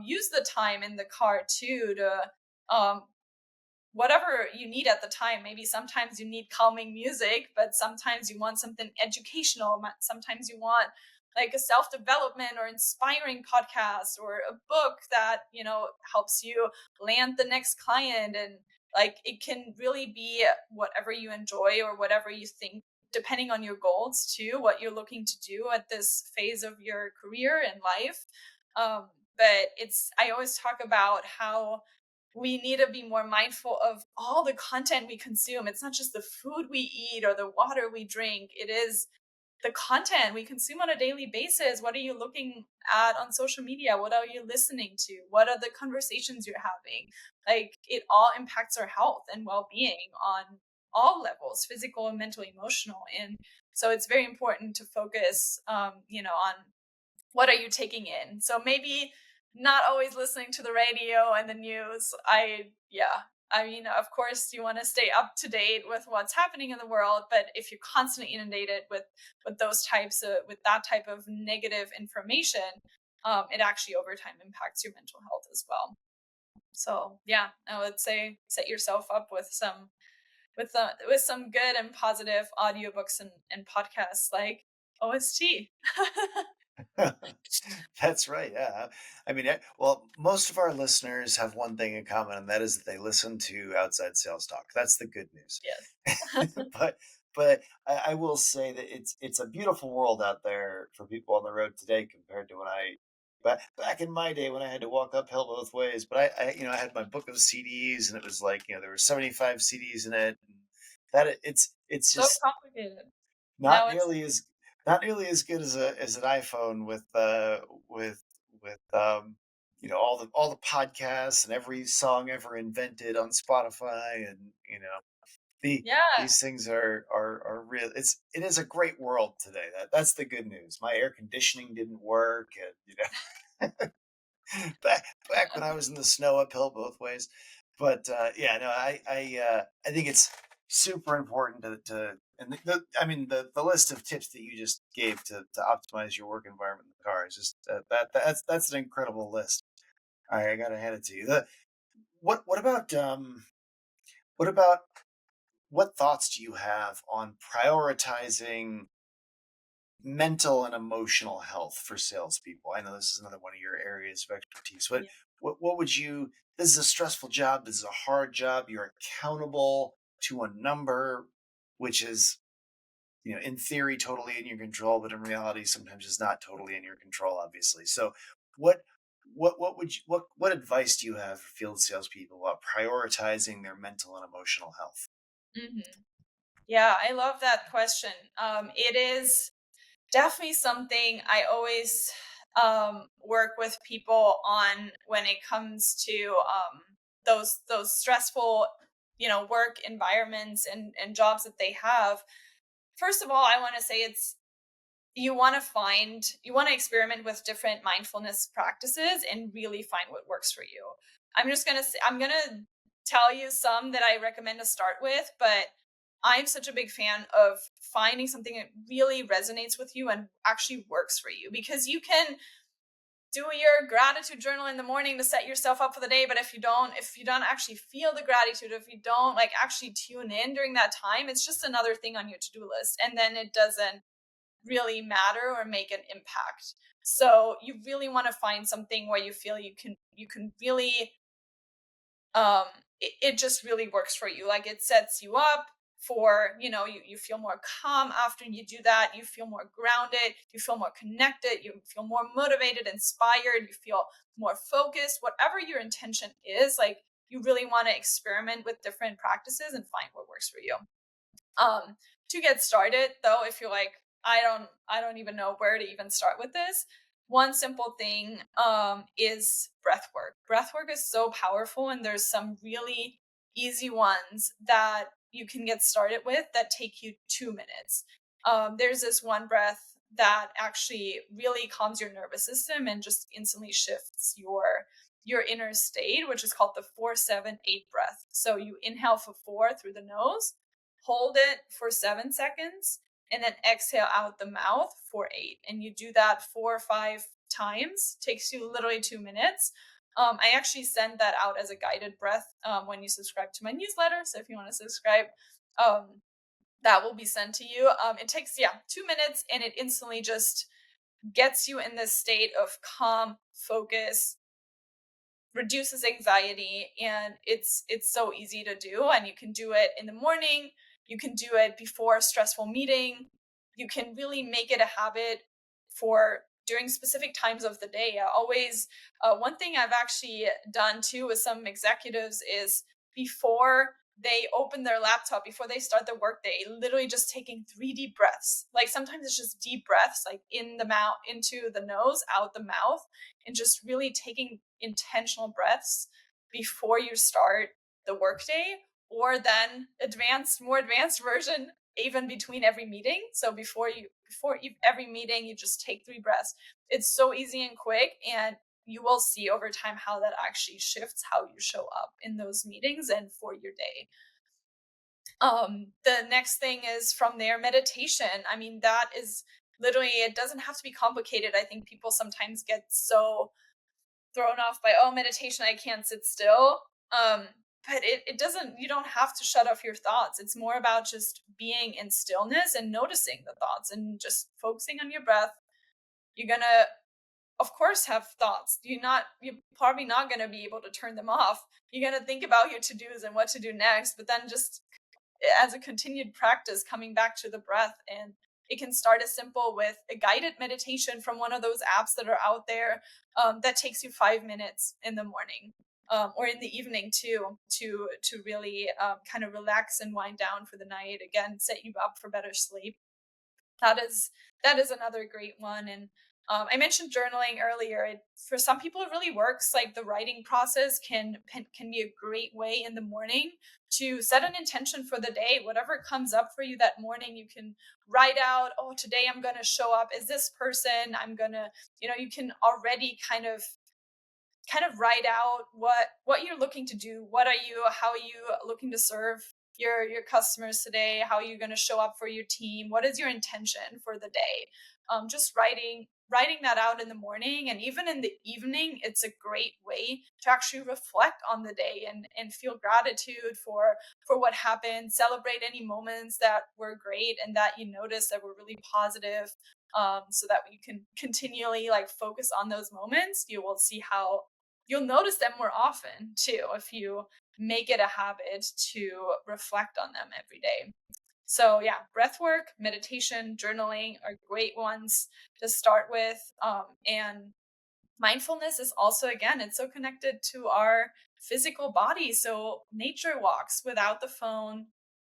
use the time in the car too to um, whatever you need at the time. Maybe sometimes you need calming music, but sometimes you want something educational. Sometimes you want like a self development or inspiring podcast or a book that, helps you land the next client. And like it can really be whatever you enjoy or whatever you think, depending on your goals too, what you're looking to do at this phase of your career and life. But I always talk about how we need to be more mindful of all the content we consume. It's not just the food we eat or the water we drink. It is the content we consume on a daily basis. What are you looking at on social media? What are you listening to? What are the conversations you're having? Like it all impacts our health and well-being on all levels, physical and mental, emotional. And so it's very important to focus, on what are you taking in? So maybe not always listening to the radio and the news. Yeah. I mean, of course, you want to stay up to date with what's happening in the world, but if you're constantly inundated with that type of negative information, it actually over time impacts your mental health as well. So yeah, I would say set yourself up with some good and positive audiobooks and podcasts like OST. That's right. Yeah. I mean, well, most of our listeners have one thing in common, and that is that they listen to outside sales talk. That's the good news. Yes. but but I will say that it's a beautiful world out there for people on the road today compared to when back in my day when I had to walk uphill both ways. But I had my book of CDs, and it was like there were 75 CDs in it. And it's So just complicated. not Now it's nearly as not nearly as good as an iPhone with all the podcasts and every song ever invented on Spotify, and yeah. these things are real. It is a great world today. That's the good news. My air conditioning didn't work, and back when I was in the snow uphill both ways. But yeah, no, I think it's super important to and I mean the list of tips that you just gave to optimize your work environment in the car is just that's an incredible list. All right, I gotta hand it to you. What what about what thoughts do you have on prioritizing mental and emotional health for salespeople? I know this is another one of your areas of expertise. Yeah. What would you? This is a stressful job. This is a hard job. You're accountable to a number, which is in theory totally in your control, but in reality sometimes it's not totally in your control. Obviously, so what? What advice do you have for field salespeople about prioritizing their mental and emotional health? Mhm. Yeah, I love that question. It is definitely something I always work with people on when it comes to those stressful, work environments and jobs that they have. First of all, I want to say it's you want to experiment with different mindfulness practices and really find what works for you. I'm going to tell you some that I recommend to start with, but I'm such a big fan of finding something that really resonates with you and actually works for you, because you can do your gratitude journal in the morning to set yourself up for the day, but if you don't actually feel the gratitude, if you don't like actually tune in during that time, it's just another thing on your to-do list, and then it doesn't really matter or make an impact. So you really want to find something where you feel you can really it just really works for you. Like, it sets you up for, you feel more calm after you do that, you feel more grounded, you feel more connected, you feel more motivated, inspired, you feel more focused, whatever your intention is. Like, you really want to experiment with different practices and find what works for you. um, to get started though, if you're like, I don't even know where to even start with this, one simple thing is breath work. Breath work is so powerful, and there's some really easy ones that you can get started with that take you 2 minutes. There's this one breath that actually really calms your nervous system and just instantly shifts your inner state, which is called the 4-7-8 breath. So you inhale for 4 through the nose, hold it for 7 seconds, and then exhale out the mouth for 8. And you do that 4 or 5 times. Takes you literally 2 minutes. I actually send that out as a guided breath when you subscribe to my newsletter. So if you want to subscribe, um, that will be sent to you. It takes, yeah, 2 minutes, and it instantly just gets you in this state of calm, focus, reduces anxiety, and it's so easy to do. And you can do it in the morning, you can do it before a stressful meeting, you can really make it a habit for during specific times of the day. I always One thing I've actually done too with some executives is, before they open their laptop, before they start their workday, literally just taking 3 deep breaths. Like, sometimes it's just deep breaths, like in the mouth, into the nose, out the mouth, and just really taking intentional breaths before you start the workday, or then more advanced version, even between every meeting. So every meeting, you just take 3 breaths. It's so easy and quick, and you will see over time how that actually shifts how you show up in those meetings and for your day. The next thing is, from there, meditation. I mean, that is literally, it doesn't have to be complicated. I think people sometimes get so thrown off by, oh, meditation, I can't sit still. but it doesn't, you don't have to shut off your thoughts. It's more about just being in stillness and noticing the thoughts and just focusing on your breath. You're gonna, of course, have thoughts. You're probably not gonna be able to turn them off. You're gonna think about your to-dos and what to do next, but then just as a continued practice coming back to the breath. And it can start as simple with a guided meditation from one of those apps that are out there, that takes you 5 minutes in the morning, or in the evening too, to really kind of relax and wind down for the night, again set you up for better sleep. That is that is another great one. And I mentioned journaling earlier. For some people, it really works. Like the writing process can be a great way in the morning to set an intention for the day. Whatever comes up for you that morning, you can write out. Oh, today I'm going to show up as this person. I'm gonna, you can already kind of write out what you're looking to do. How are you looking to serve your customers today? How are you going to show up for your team? What is your intention for the day? Just writing that out in the morning and even in the evening. It's a great way to actually reflect on the day and feel gratitude for what happened, celebrate any moments that were great and that you noticed that were really positive. So that you can continually like focus on those moments. You will see how you'll notice them more often too if you make it a habit to reflect on them every day. So yeah, breath work, meditation, journaling are great ones to start with. And mindfulness is also, again, it's so connected to our physical body. So nature walks without the phone,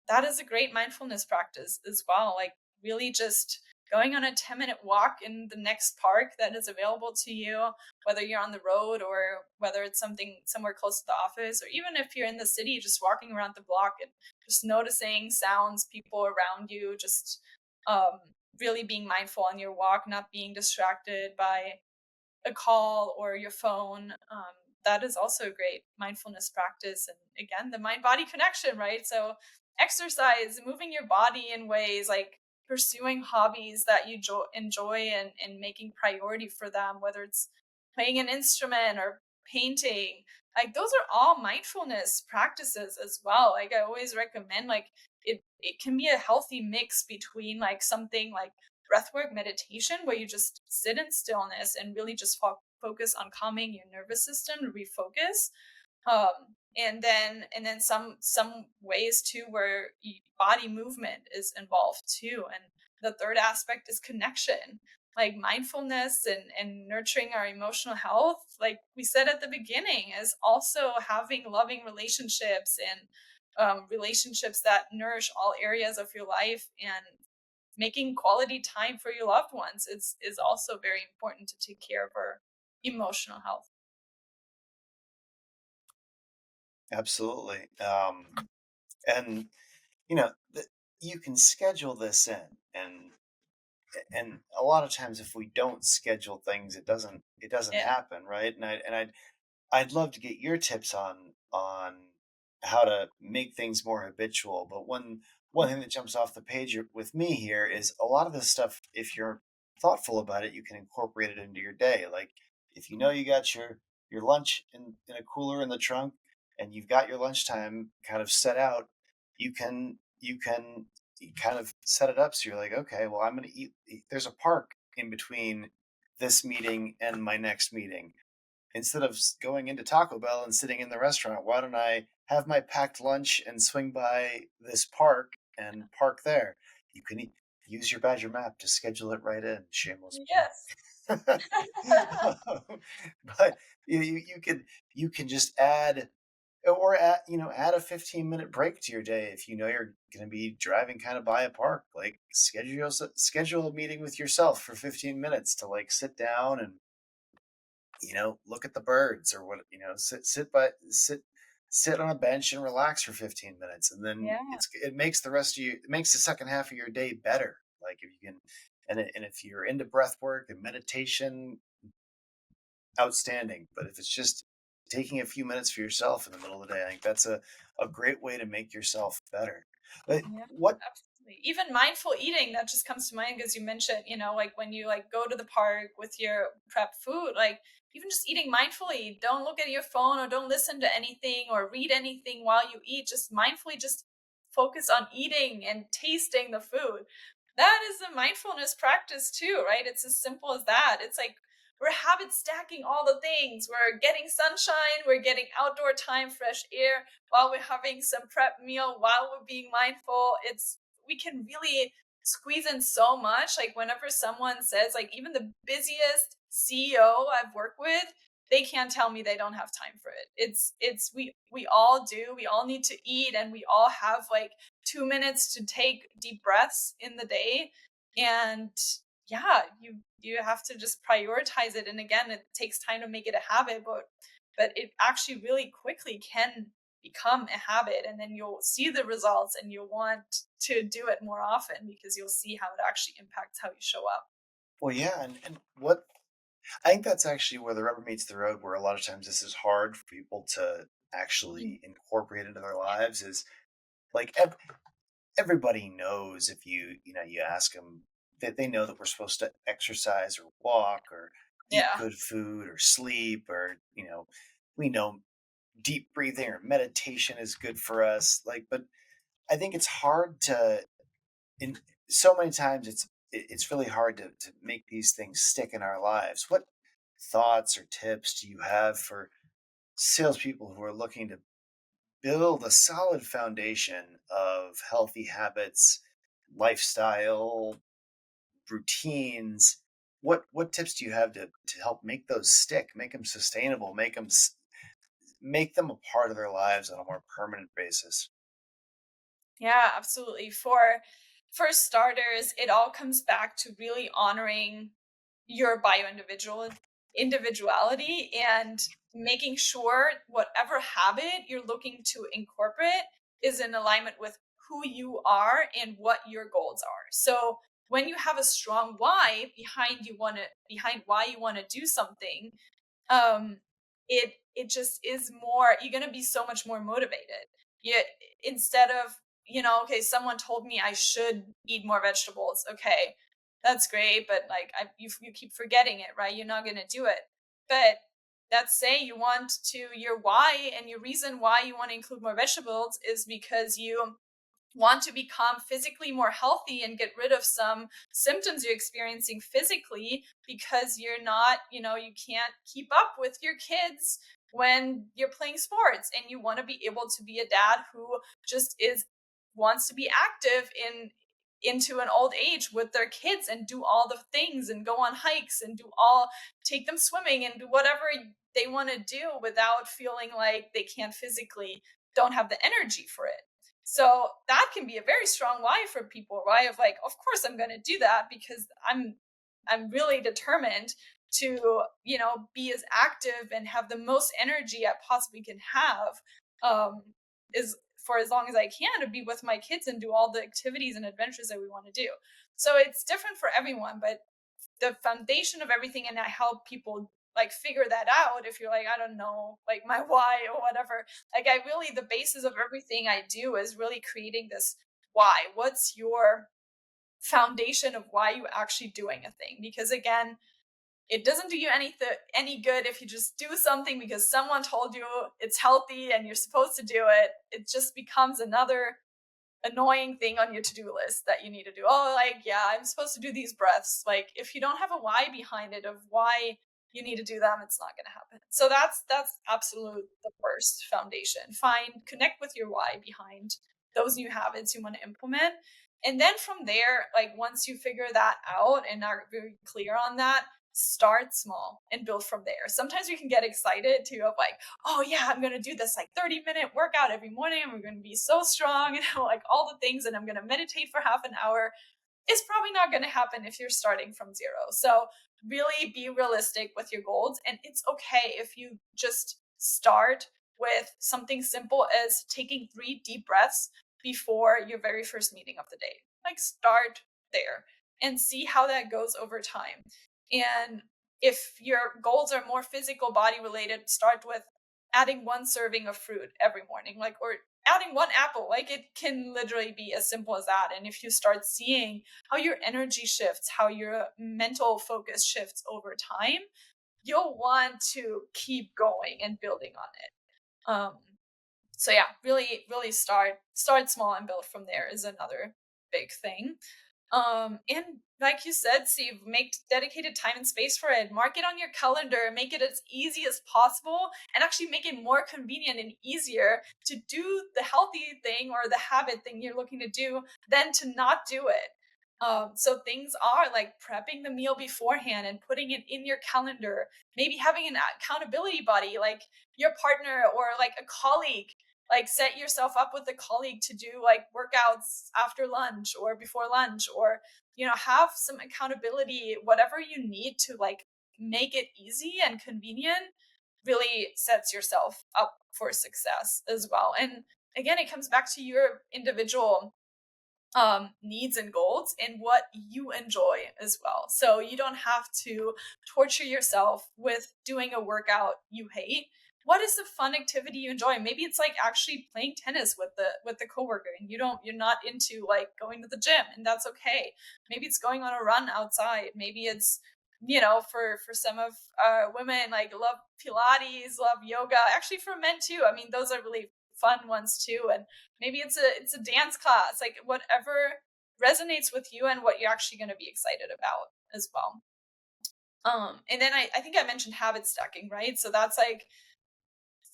that is a great mindfulness practice as well. Like really just going on a 10-minute walk in the next park that is available to you, whether you're on the road or whether it's something somewhere close to the office, or even if you're in the city, just walking around the block and just noticing sounds, people around you, just um, really being mindful on your walk, not being distracted by a call or your phone. That is also a great mindfulness practice. And again, the mind body connection, right? So, exercise, moving your body in ways like pursuing hobbies that you enjoy and making priority for them, whether it's playing an instrument or painting. Like, those are all mindfulness practices as well. Like, I always recommend, like, it can be a healthy mix between like something like breathwork meditation where you just sit in stillness and really just focus on calming your nervous system to refocus, and then some ways too where body movement is involved too. And the third aspect is connection, like mindfulness and nurturing our emotional health, like we said at the beginning, is also having loving relationships and relationships that nourish all areas of your life, and making quality time for your loved ones is also very important to take care of our emotional health. Absolutely. And you can schedule this in, and a lot of times if we don't schedule things, it doesn't Yeah. happen, right? I'd love to get your tips on how to make things more habitual. But one thing that jumps off the page with me here is a lot of this stuff. If you're thoughtful about it, you can incorporate it into your day. Like if you know you got your lunch in a cooler in the trunk, and you've got your lunchtime kind of set out, you can kind of set it up so you're like, okay, well, I'm going to eat. There's a park in between this meeting and my next meeting. Instead of going into Taco Bell and sitting in the restaurant, why don't I have my packed lunch and swing by this park and park there? You can use your Badger map to schedule it right in. Shameless Yes. plug. But you can just add a 15-minute break to your day if you know you're going to be driving kind of by a park. Like schedule a meeting with yourself for 15 minutes to like sit down and look at the birds, or sit on a bench and relax for 15 minutes, and then Yeah. it makes it makes the second half of your day better. Like if you can, and if you're into breath work and meditation, outstanding. But if it's just taking a few minutes for yourself in the middle of the day, I think that's a great way to make yourself better. But Yeah, what absolutely. Even mindful eating, that just comes to mind because you mentioned, like when you like go to the park with your prep food, like even just eating mindfully. Don't look at your phone or don't listen to anything or read anything while you eat. Just mindfully, just focus on eating and tasting the food. That is a mindfulness practice too, right? It's as simple as that. It's like we're habit stacking all the things. We're getting sunshine, we're getting outdoor time, fresh air, while we're having some prep meal, while we're being mindful. It's we can really squeeze in so much. Like whenever someone says, like even the busiest CEO I've worked with, they can't tell me they don't have time for it. It's we all do. We all need to eat, and we all have like 2 minutes to take deep breaths in the day. And yeah, you have to just prioritize it. And again, it takes time to make it a habit, but it actually really quickly can become a habit, and then you'll see the results and you'll want to do it more often because you'll see how it actually impacts how you show up. Well, yeah, and what I think that's actually where the rubber meets the road, where a lot of times this is hard for people to Mm. actually incorporate into their lives. Is like everybody knows, if you ask them, that they know that we're supposed to exercise or walk or eat Yeah. good food or sleep, or we know deep breathing or meditation is good for us. Like, but I think it's hard to, in so many times it's really hard to make these things stick in our lives. What thoughts or tips do you have for salespeople who are looking to build a solid foundation of healthy habits, lifestyle, routines? What tips do you have to help make those stick, make them sustainable, make them a part of their lives on a more permanent basis? Yeah, absolutely. For starters, it all comes back to really honoring your individuality and making sure whatever habit you're looking to incorporate is in alignment with who you are and what your goals are. So when you have a strong why behind why you want to do something, um it just is more, you're going to be so much more motivated. You, instead of, okay, someone told me I should eat more vegetables. Okay, that's great, but like you keep forgetting it, right? You're not going to do it. But let's say you want to, your why and your reason why you want to include more vegetables is because you want to become physically more healthy and get rid of some symptoms you're experiencing physically because you're not, you can't keep up with your kids when you're playing sports, and you want to be able to be a dad who just is wants to be active into an old age with their kids and do all the things and go on hikes and take them swimming and do whatever they want to do without feeling like they can't physically, don't have the energy for it. So that can be a very strong why for people, right? Of like, of course I'm going to do that because I'm really determined to, be as active and have the most energy I possibly can have, is for as long as I can, to be with my kids and do all the activities and adventures that we want to do. So it's different for everyone, but the foundation of everything, and I help people like figure that out. If you're like, I don't know, like my why or whatever, like I really, the basis of everything I do is really creating this why. What's your foundation of why you actually doing a thing? Because again, it doesn't do you any good if you just do something because someone told you it's healthy and you're supposed to do it. It just becomes another annoying thing on your to-do list that you need to do. Oh, like, yeah, I'm supposed to do these breaths. Like, if you don't have a why behind it of why you need to do them, it's not going to happen. So that's absolute the first foundation. Connect with your why behind those new habits you want to implement. And then from there, like once you figure that out and are very clear on that, start small and build from there. Sometimes we can get excited too of like, oh yeah, I'm gonna do this like 30-minute workout every morning and we're gonna be so strong, like all the things, and I'm gonna meditate for half an hour. It's probably not gonna happen if you're starting from zero. So really be realistic with your goals, and it's okay if you just start with something simple as taking 3 deep breaths before your very first meeting of the day. Like start there and see how that goes over time. And if your goals are more physical body related, start with adding 1 serving of fruit every morning, like, or adding 1 apple. Like it can literally be as simple as that. And if you start seeing how your energy shifts, how your mental focus shifts over time, you'll want to keep going and building on it. So yeah, really start small and build from there is another big thing. And like you said, Steve, make dedicated time and space for it. Mark it on your calendar, make it as easy as possible, and actually make it more convenient and easier to do the healthy thing or the habit thing you're looking to do than to not do it. So things are like prepping the meal beforehand and putting it in your calendar, maybe having an accountability buddy like your partner or like a colleague, like set yourself up with a colleague to do like workouts after lunch or before lunch, or have some accountability, whatever you need to like make it easy and convenient really sets yourself up for success as well. And again, it comes back to your individual needs and goals and what you enjoy as well. So you don't have to torture yourself with doing a workout you hate. What is the fun activity you enjoy? Maybe it's like actually playing tennis with the coworker, and you're not into like going to the gym, and that's okay. Maybe it's going on a run outside. Maybe it's for some of women like love Pilates, love yoga. Actually, for men too. I mean, those are really fun ones too. And maybe it's a dance class, like whatever resonates with you and what you're actually going to be excited about as well. And then I think I mentioned habit stacking, right? So that's like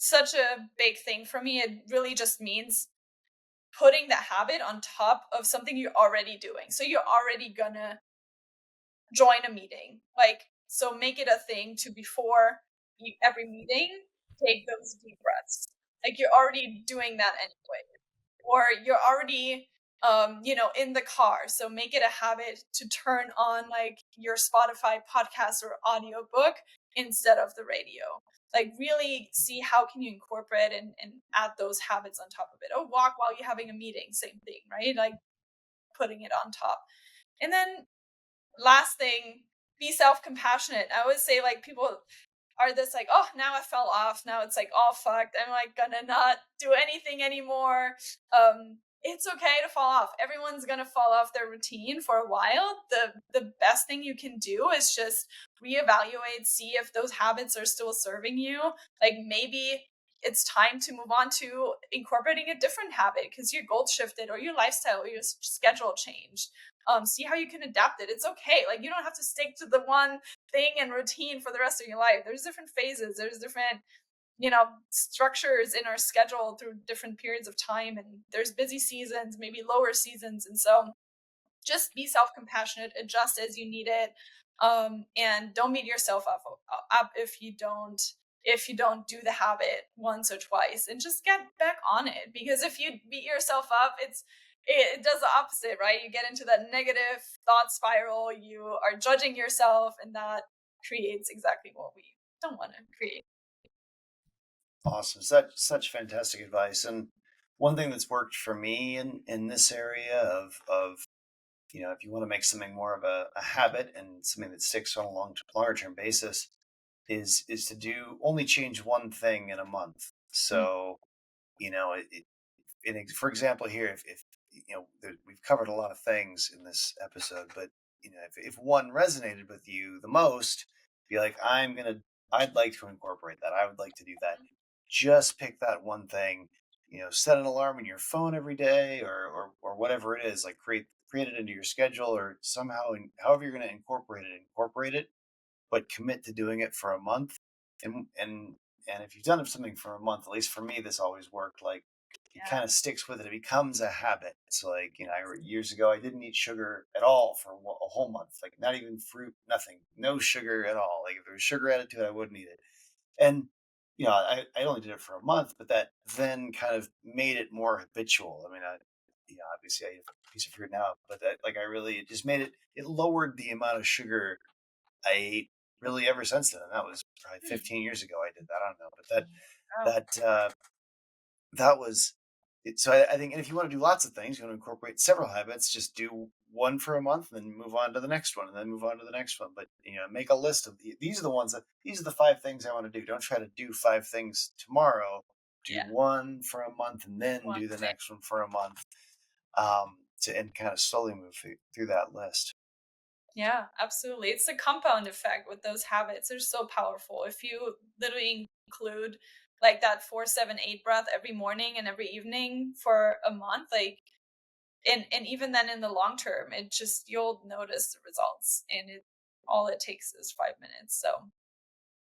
such a big thing for me. It really just means putting the habit on top of something you're already doing. So you're already gonna join a meeting. Like, so make it a thing to before every meeting, take those deep breaths. Like you're already doing that anyway. Or you're already in the car, so make it a habit to turn on like your Spotify podcast or audiobook instead of the radio. Like really see how can you incorporate and add those habits on top of it. Or walk while you're having a meeting, same thing, right? Like putting it on top. And then last thing, be self-compassionate. I always say like people are this like, oh, now I fell off, now it's like all fucked, I'm like gonna not do anything anymore. It's okay to fall off. Everyone's gonna fall off their routine for a while. The best thing you can do is just reevaluate, see if those habits are still serving you. Like maybe it's time to move on to incorporating a different habit because your goals shifted or your lifestyle or your schedule changed. See how you can adapt it. It's okay. Like you don't have to stick to the one thing and routine for the rest of your life. There's different phases, there's different structures in our schedule through different periods of time, and there's busy seasons, maybe lower seasons. And so just be self-compassionate, adjust as you need it, and don't beat yourself up if you don't do the habit once or twice, and just get back on it. Because if you beat yourself up, it does the opposite, right? You get into that negative thought spiral, you are judging yourself, and that creates exactly what we don't want to create. Awesome. Such fantastic advice. And one thing that's worked for me in this area of if you want to make something more of a habit and something that sticks on a longer term basis, is to do only change one thing in a month. Mm, So, for example, here, if we've covered a lot of things in this episode, but if one resonated with you the most, be like, I'd like to incorporate that. I would like to do that. Just pick that one thing. Set an alarm in your phone every day, or whatever it is. Like create it into your schedule, or somehow, however you're going to incorporate it, but commit to doing it for a month. And if you've done something for a month, at least for me, this always worked. Like it yeah. kind of sticks with it. It becomes a habit. It's like years ago, I didn't eat sugar at all for a whole month. Like not even fruit, nothing, no sugar at all. Like if there was sugar added to it, I wouldn't eat it. And I only did it for a month, but that then kind of made it more habitual. I mean, obviously I eat a piece of fruit now, but I really, it just made it. It lowered the amount of sugar I ate really ever since then. And that was probably Hmm. 15 years ago. I did that. I don't know, but Oh, that was it. So I think, and if you want to do lots of things, you want to incorporate several habits, just do one for a month, and then move on to the next one, and then move on to the next one. But make a list of these are the ones that these are the 5 things I want to do. Don't try to do 5 things tomorrow. Do yeah. one for a month, and then One do the thing. next one for a month. And kind of slowly move through that list. Yeah, absolutely. It's a compound effect with those habits. They're so powerful. If you literally include like that 4-7-8 breath every morning and every evening for a month, like and even then in the long term, it just you'll notice the results. And it all it takes is 5 minutes. So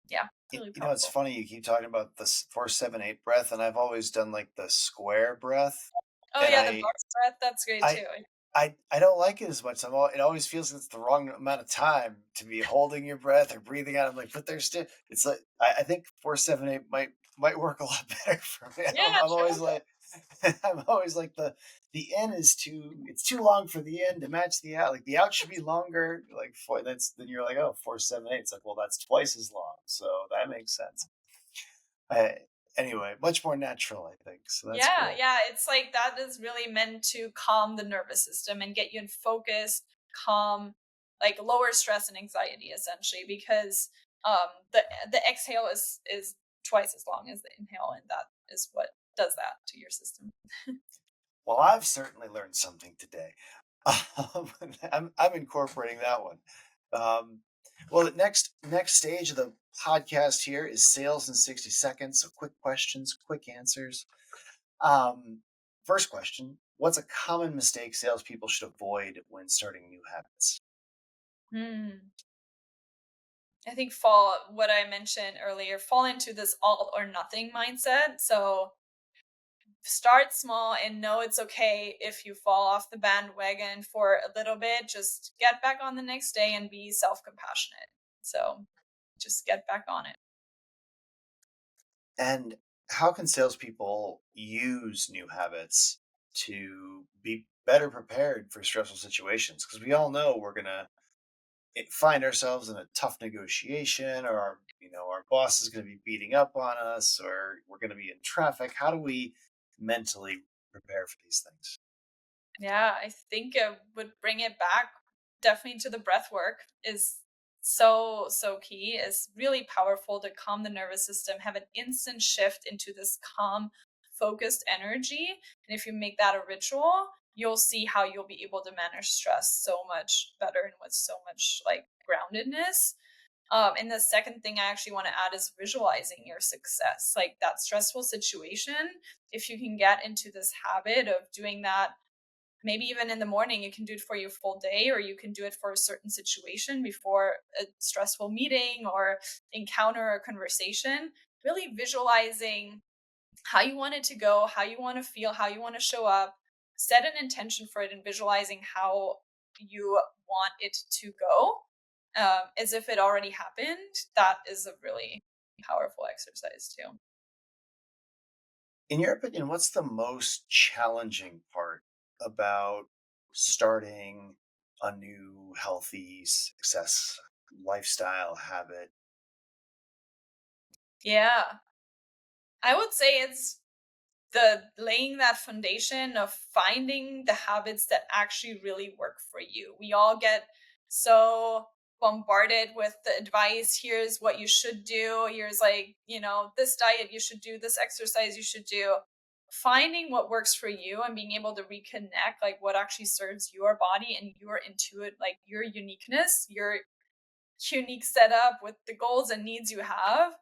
yeah, it's really It's powerful. funny you keep talking about this 4-7-8 breath, and I've always done like the square breath, Oh and yeah, the box breath, that's great I too. I don't like it as much. It always feels it's the wrong amount of time to be holding your breath or breathing out. I'm like, but there's still. It's like I think 4-7-8 might work a lot better for me. Yeah, I'm always true. like, I'm always like the in is too. It's too long for the in to match the out. Like the out should be longer. Like four, that's then you're like, oh, 4-7-8. It's like, well, that's twice as long, so that makes sense. Uh, anyway, much more natural, I think. So that's Yeah, cool. yeah, it's like that is really meant to calm the nervous system and get you in focus, calm, like lower stress and anxiety essentially because the exhale is twice as long as the inhale and that is what does that to your system. Well, I've certainly learned something today. Um, I'm incorporating that one. Um, well, the next stage of the podcast here is sales in 60 seconds. So quick questions, quick answers. Um, First question: what's a common mistake salespeople should avoid when starting new habits? Hmm. I think fall what I mentioned earlier, fall into this all or nothing mindset. So start small and know it's okay if you fall off the bandwagon for a little bit. Just get back on the next day and be self compassionate. So just get back on it. And how can salespeople use new habits to be better prepared for stressful situations? Because we all know we're gonna find ourselves in a tough negotiation, or our boss is going to be beating up on us, or we're going to be in traffic. How do we mentally prepare for these things? Yeah, I think it would bring it back definitely to the breath work is so key. Is really powerful to calm the nervous system, have an instant shift into this calm, focused energy. And if you make that a ritual, you'll see how you'll be able to manage stress so much better and with so much like groundedness. And the second thing I actually want to add is visualizing your success, like that stressful situation. If you can get into this habit of doing that maybe even in the morning, you can do it for your full day or you can do it for a certain situation before a stressful meeting or encounter or conversation. Really visualizing how you want it to go, how you want to feel, how you want to show up, set an intention for it, and visualizing how you want it to go, as if it already happened. That is a really powerful exercise too. In your opinion, what's the most challenging part about starting a new healthy success lifestyle habit? Yeah, I would say it's the laying that foundation of finding the habits that actually really work for you. We all get so bombarded with the advice. Here's what you should do. Here's like, this diet you should do, this exercise you should do. Finding what works for you and being able to reconnect like what actually serves your body and your intuit, like your uniqueness, your unique setup with the goals and needs you have,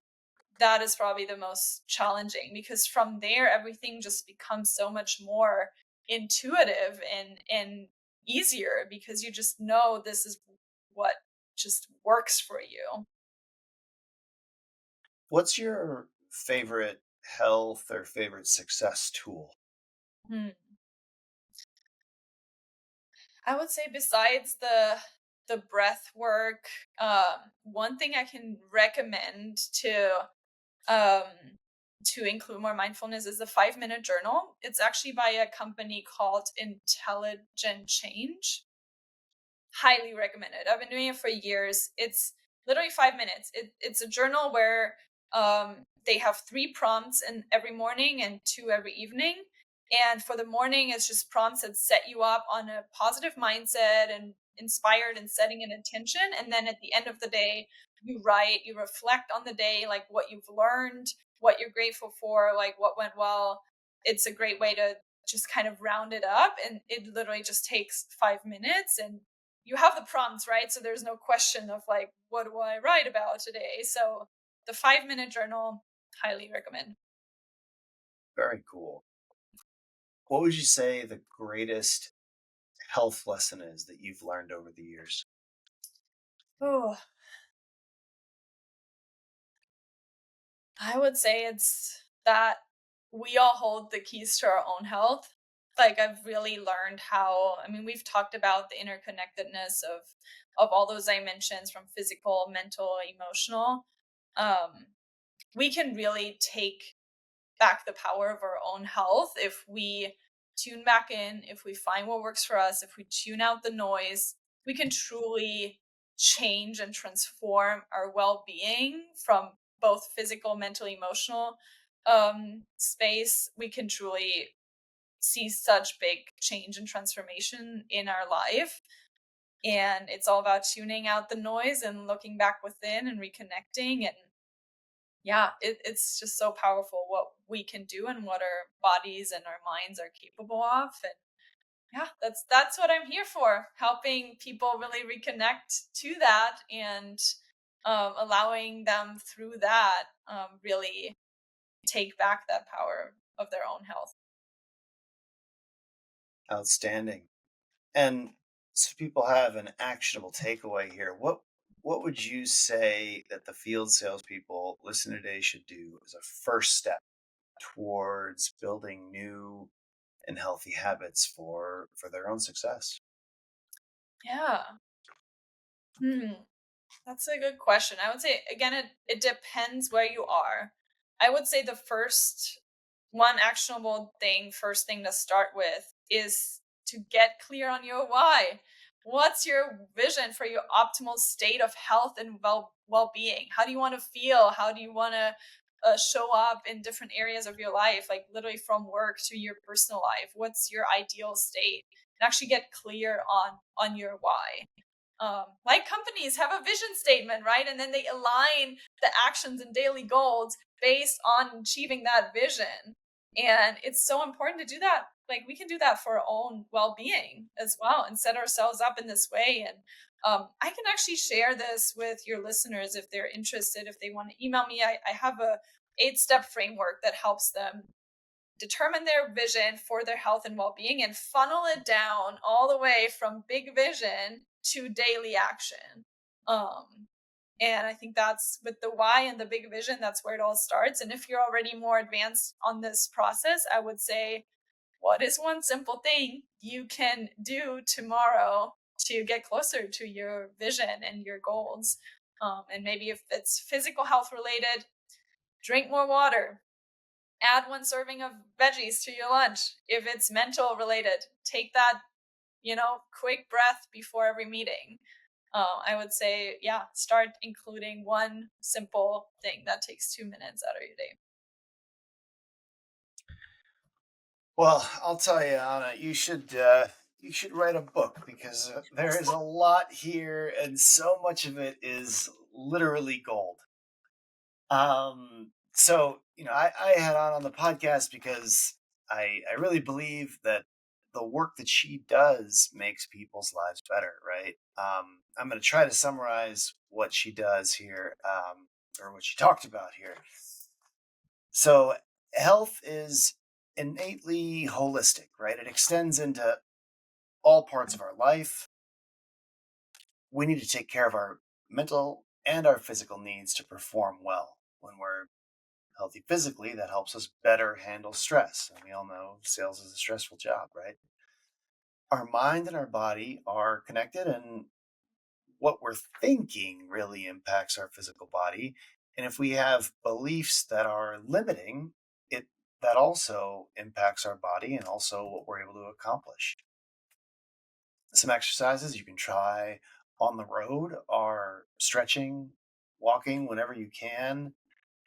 that is probably the most challenging because from there everything just becomes so much more intuitive and easier because you just know this is what just works for you. What's your favorite health or favorite success tool? Hmm. I would say besides the breath work, one thing I can recommend um to include more mindfulness is the 5 minute journal. It's actually by a company called Intelligent Change. Highly recommended. I've been doing it for years. It's literally 5 minutes. It's a journal where they have three prompts in every morning and two every evening. And for the morning, it's just prompts that set you up on a positive mindset and inspired and setting an intention. And then at the end of the day, you write, you reflect on the day, like what you've learned, what you're grateful for, like what went well. It's a great way to just kind of round it up. And it literally just takes 5 minutes. And you have the prompts, right? So there's no question of like, what do I write about today? So the 5 minute journal, highly recommend. Very cool. What would you say the greatest health lesson is that you've learned over the years? Oh, I would say it's that we all hold the keys to our own health. Like I've really learned how, I mean, we've talked about the interconnectedness of all those dimensions from physical, mental, emotional. Um, we can really take back the power of our own health if we tune back in, if we find what works for us, if we tune out the noise, we can truly change and transform our well-being from both physical, mental, emotional space. We can truly see such big change and transformation in our life. And it's all about tuning out the noise and looking back within and reconnecting. And yeah, it's just so powerful what we can do and what our bodies and our minds are capable of. And yeah, that's what I'm here for, helping people really reconnect to that and allowing them through that really take back that power of their own health. Outstanding. And so people have an actionable takeaway here. What would you say that the field salespeople listening today should do as a first step towards building new and healthy habits for their own success? Yeah. Hmm. That's a good question. I would say again, it depends where you are. I would say the first one actionable thing, first thing to start with is to get clear on your why. What's your vision for your optimal state of health and well-being? How do you want to feel? How do you want to show up in different areas of your life, like literally from work to your personal life? What's your ideal state? And actually get clear on your why. Like companies have a vision statement, right? And then they align the actions and daily goals based on achieving that vision. And it's so important to do that. Like we can do that for our own well-being as well and set ourselves up in this way. And I can actually share this with your listeners if they're interested. If they want to email me, I have a 8 step framework that helps them determine their vision for their health and well-being and funnel it down all the way from big vision to daily action. um and I think that's with the why and the big vision, that's where it all starts. And if you're already more advanced on this process, I would say, what is one simple thing you can do tomorrow to get closer to your vision and your goals? And maybe if it's physical health related, drink more water, add one serving of veggies to your lunch. If it's mental related, take that, quick breath before every meeting. I would say, yeah, start including one simple thing that takes 2 minutes out of your day. Well, I'll tell you, Anna, you should write a book because there is a lot here, and so much of it is literally gold. So I had on the podcast because I really believe that the work that she does makes people's lives better, right? I'm going to try to summarize what she does here, or what she talked about here. So health is innately holistic, right? It extends into all parts of our life. We need to take care of our mental and our physical needs to perform well. When we're healthy physically, that helps us better handle stress. And we all know sales is a stressful job, right? Our mind and our body are connected, and what we're thinking really impacts our physical body. And if we have beliefs that are limiting, it that also impacts our body and also what we're able to accomplish. Some exercises you can try on the road are stretching, walking whenever you can,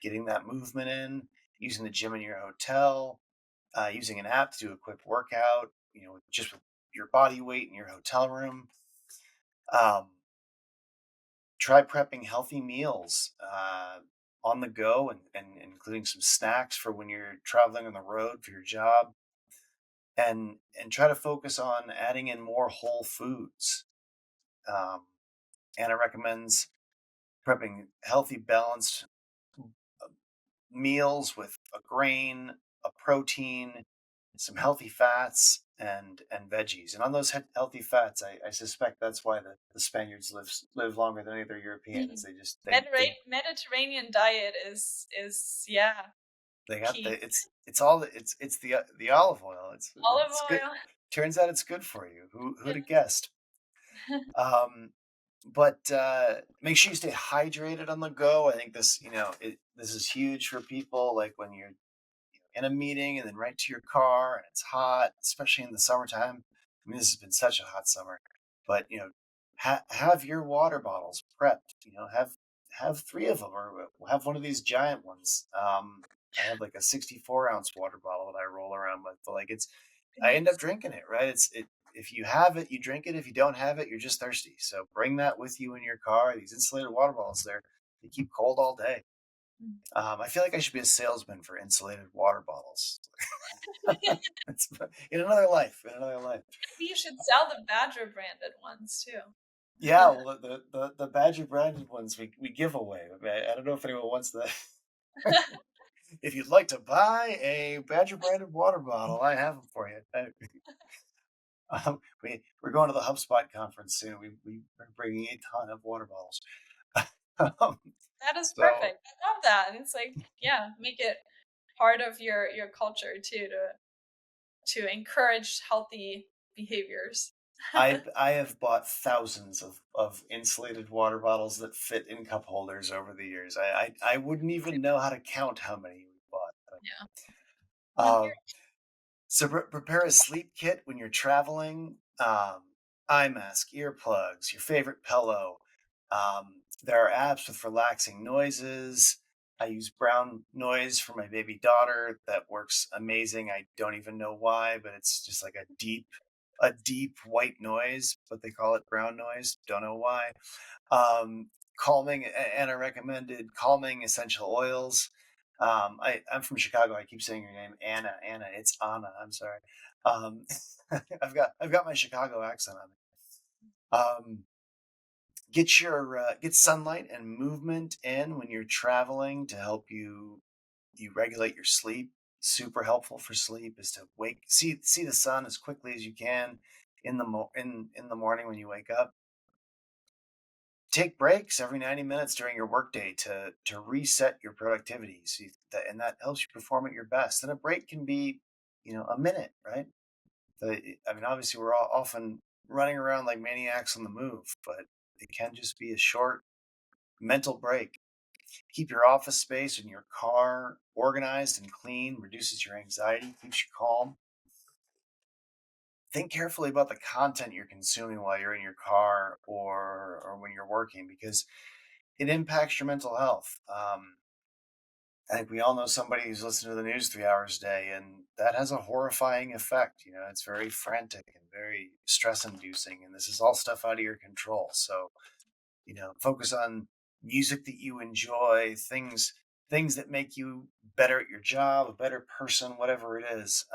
getting that movement in, using the gym in your hotel, using an app to do a quick workout, just with your body weight in your hotel room. Um, Try prepping healthy meals on the go, and including some snacks for when you're traveling on the road for your job, and try to focus on adding in more whole foods. Anna recommends prepping healthy, balanced meals with a grain, a protein, some healthy fats, and veggies. And on those healthy fats, I suspect that's why the Spaniards live longer than any other European. Is Mhm. they Mediterranean diet is yeah, they got key. it's all it's the olive oil. Olive It's good. oil. Turns out it's good for you. Yeah. Who'd have guessed? Um, but make sure you stay hydrated on the go. I think this is huge for people. Like when you're in a meeting and then right to your car and it's hot, especially in the summertime. I mean, this has been such a hot summer, but have your water bottles prepped. Have three of them, or have one of these giant ones. I have like a 64-ounce water bottle that I roll around with, but like I end up Goodness. drinking it. Right? If you have it, you drink it. If you don't have it, you're just thirsty. So bring that with you in your car. These insulated water bottles, they keep cold all day. Mm. I feel like I should be a salesman for insulated water bottles. It's in another life, in another life. Maybe you should sell the Badger branded ones too. Yeah, well, the Badger branded ones we give away. I don't know if anyone wants that. If you'd like to buy a Badger branded water bottle, I have them for you. We're going to the HubSpot conference soon. We're bringing a ton of water bottles. um, That is so perfect. I love that. And it's like, yeah, make it part of your culture too to encourage healthy behaviors. I have bought thousands of insulated water bottles that fit in cup holders over the years. I wouldn't even know how to count how many we bought. Yeah. Well, here. Um, so prepare a sleep kit when you're traveling. Eye mask, earplugs, your favorite pillow. There are apps with relaxing noises. I use brown noise for my baby daughter. That works amazing. I don't even know why, but it's just like a deep white noise, but they call it brown noise. Don't know why. Calming, and I recommended calming essential oils. I'm from Chicago. I keep saying your name, Anna. Anna, it's Anna. I'm sorry. Um, I've got my Chicago accent on it. Get sunlight and movement in when you're traveling to help you regulate your sleep. Super helpful for sleep is to see the sun as quickly as you can in the morning when you wake up. Take breaks every 90 minutes during your workday to reset your productivity, and that helps you perform at your best. And a break can be a minute, right? I mean, obviously we're all often running around like maniacs on the move, but it can just be a short mental break. Keep your office space and your car organized and clean, reduces your anxiety, keeps you calm. Think carefully about the content you're consuming while you're in your car or when you're working, because it impacts your mental health. I think we all know somebody who's listening to the news 3 hours a day, and that has a horrifying effect. It's very frantic and very stress inducing, and this is all stuff out of your control. So, focus on music that you enjoy, things that make you better at your job, a better person, whatever it is.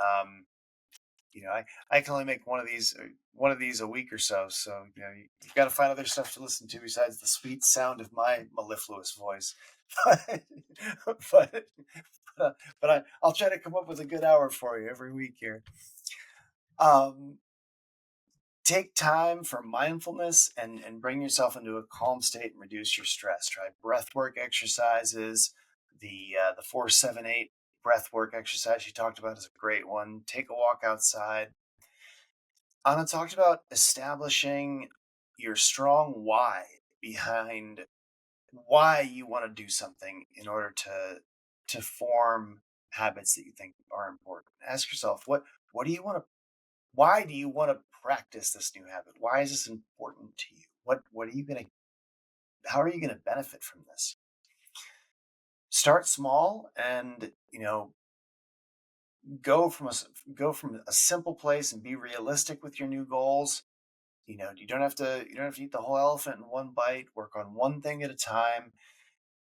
I can only make one of these a week or so. So you've got to find other stuff to listen to besides the sweet sound of my mellifluous voice. but but I'll try to come up with a good hour for you every week here. Um, Take time for mindfulness and bring yourself into a calm state and reduce your stress. Try breath work exercises. The 4-7-8 breath work exercise you talked about is a great one. Take a walk outside. Anna talked about establishing your strong why behind why you want to do something in order to form habits that you think are important. Ask yourself, what do you want to why do you want to practice this new habit? Why is this important to you? What are you going to how are you going to benefit from this? Start small and, go from a simple place and be realistic with your new goals. You don't have to eat the whole elephant in one bite. Work on one thing at a time.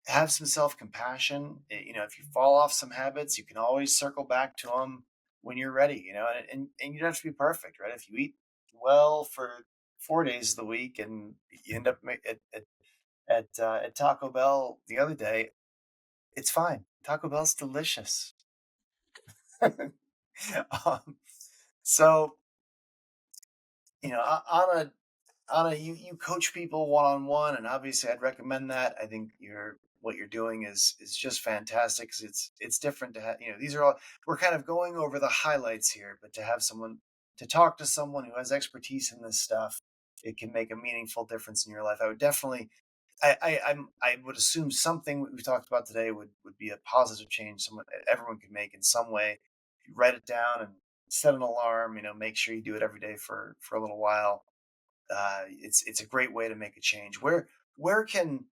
Have some self-compassion. If you fall off some habits, you can always circle back to them when you're ready. And you don't have to be perfect, right? If you eat well 4 days of the week, and you end up at Taco Bell the other day. It's fine. Taco Bell's delicious. um, so Anna, you coach people one on one, and obviously I'd recommend that. I think what you're doing is just fantastic because it's different to have. These are all we're kind of going over the highlights here, but to talk to someone who has expertise in this stuff, it can make a meaningful difference in your life. I would definitely, I would assume something we've talked about today would be a positive change everyone could make in some way. If you write it down and set an alarm, make sure you do it every day for a little while. It's a great way to make a change. Where can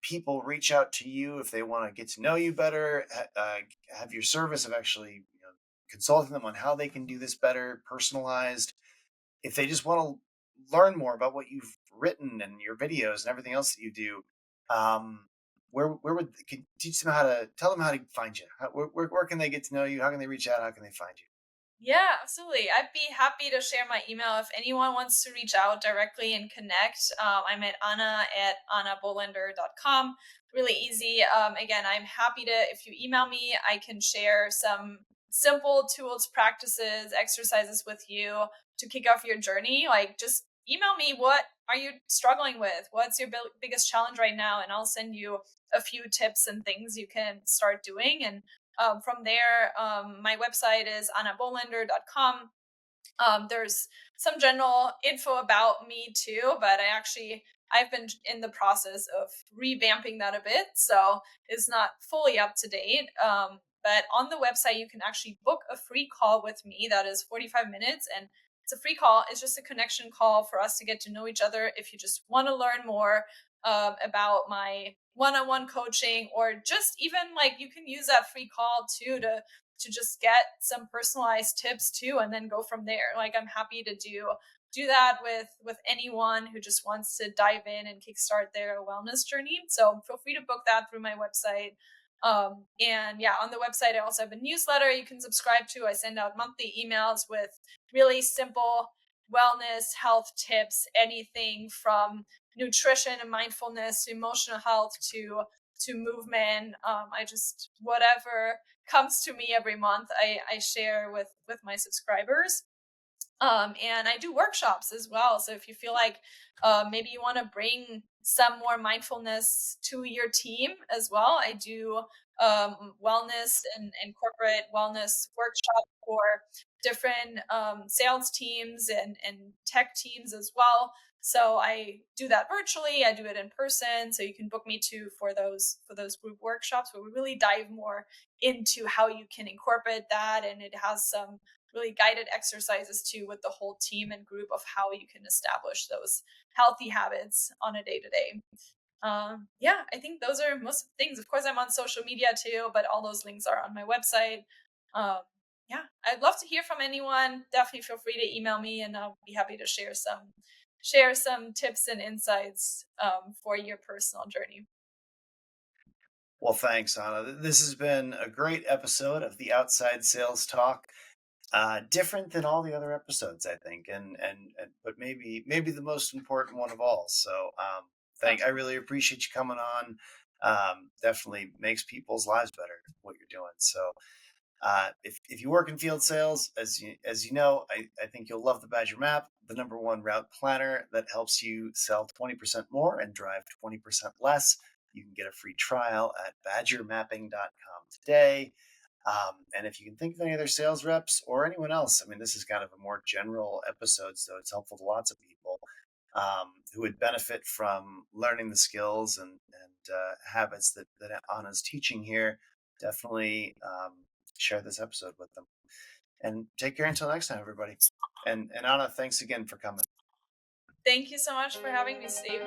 people reach out to you if they want to get to know you better? Have your service of actually consulting them on how they can do this better, personalized. If they just want to learn more about what you've written and your videos and everything else that you do, um, where would can teach them how to tell them how to find you? Where can they get to know you? How can they reach out? How can they find you? Yeah, absolutely. I'd be happy to share my email if anyone wants to reach out directly and connect. I'm at anna@annabolender.com. Really easy. Again, I'm happy to, if you email me, I can share some simple tools, practices, exercises with you to kick off your journey. Like, just email me, what are you struggling with? What's your biggest challenge right now? And I'll send you a few tips and things you can start doing. And from there, my website is annabolender.com. There's some general info about me too, but I've been in the process of revamping that a bit, so it's not fully up to date. But on the website, you can actually book a free call with me that is 45 minutes, and it's a free call. It's just a connection call for us to get to know each other. If you just want to learn more about my one-on-one coaching, or just even like you can use that free call too to just get some personalized tips too, and then go from there. Like, I'm happy to do that with anyone who just wants to dive in and kickstart their wellness journey. So feel free to book that through my website. And yeah, on the website I also have a newsletter you can subscribe to. I send out monthly emails with really simple wellness health tips, anything from nutrition and mindfulness to emotional health to movement. I just whatever comes to me every month, I share with my subscribers. And I do workshops as well. So if you feel like maybe you want to bring some more mindfulness to your team as well, I do wellness and corporate wellness workshops for different sales teams and tech teams as well. So I do that virtually. I do it in person. So you can book me too for those group workshops where we really dive more into how you can incorporate that, and it has some really guided exercises too with the whole team and group of how you can establish those healthy habits on a day to day. Yeah, I think those are most of the things. Of course, I'm on social media too, but all those links are on my website. Um, yeah, I'd love to hear from anyone. Definitely feel free to email me, and I'll be happy to share some tips and insights for your personal journey. Well, thanks, Anna. This has been a great episode of the Outside Sales Talk. Different than all the other episodes, I think, and but maybe the most important one of all. So, Oh, thank I really appreciate you coming on. Definitely makes people's lives better what you're doing. So, if you work in field sales, as you know, I think you'll love the Badger Map, the number one route planner that helps you sell 20% more and drive 20% less. You can get a free trial at badgermapping.com today. And if you can think of any other sales reps or anyone else, I mean, this is kind of a more general episode, so it's helpful to lots of people who would benefit from learning the skills and habits that Anna's teaching here. Definitely share this episode with them. And take care until next time, everybody. And Anna, thanks again for coming. thank you so much for having me, Steve.